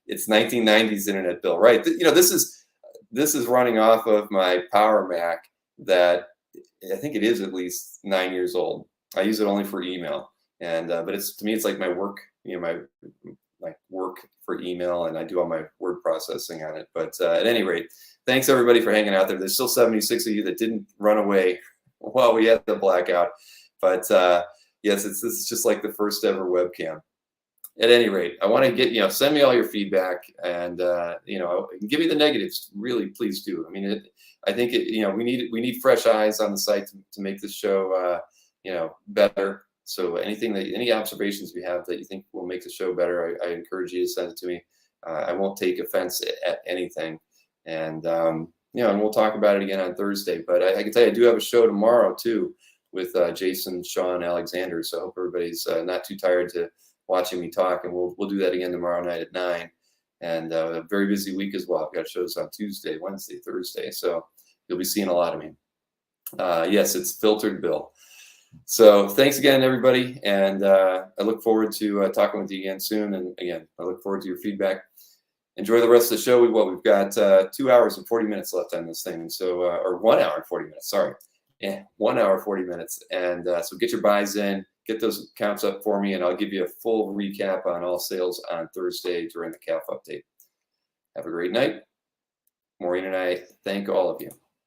it's 1990s internet, Bill, right? This is running off of my Power Mac that I think it is at least 9 years old. I use it only for email, and but it's, to me, it's like my work, my work for email, and I do all my word processing on it. But at any rate, thanks everybody for hanging out there. There's still 76 of you that didn't run away while we had the blackout. But yes, this is just like the first ever webcam. At any rate, I want to get, send me all your feedback, and give me the negatives. Really, please do. I mean, I think we need fresh eyes on the site to make this show better. So any observations you have that you think will make the show better, I encourage you to send it to me. I won't take offense at anything, and and we'll talk about it again on Thursday. But I can tell you, I do have a show tomorrow too with Jason, Sean, Alexander. So I hope everybody's not too tired to watching me talk, and we'll do that again tomorrow night at 9. And a very busy week as well. I've got shows on Tuesday, Wednesday, Thursday, so you'll be seeing a lot of me. Yes, it's Filtered Bill. So thanks again, everybody, and I look forward to talking with you again soon. And again, I look forward to your feedback. Enjoy the rest of the show. We've got 2 hours and 40 minutes left on this thing, so or 1 hour and 40 minutes. Sorry, 1 hour 40 minutes, and so get your buys in. Get those counts up for me, and I'll give you a full recap on all sales on Thursday during the CAF update. Have a great night. Maureen and I thank all of you.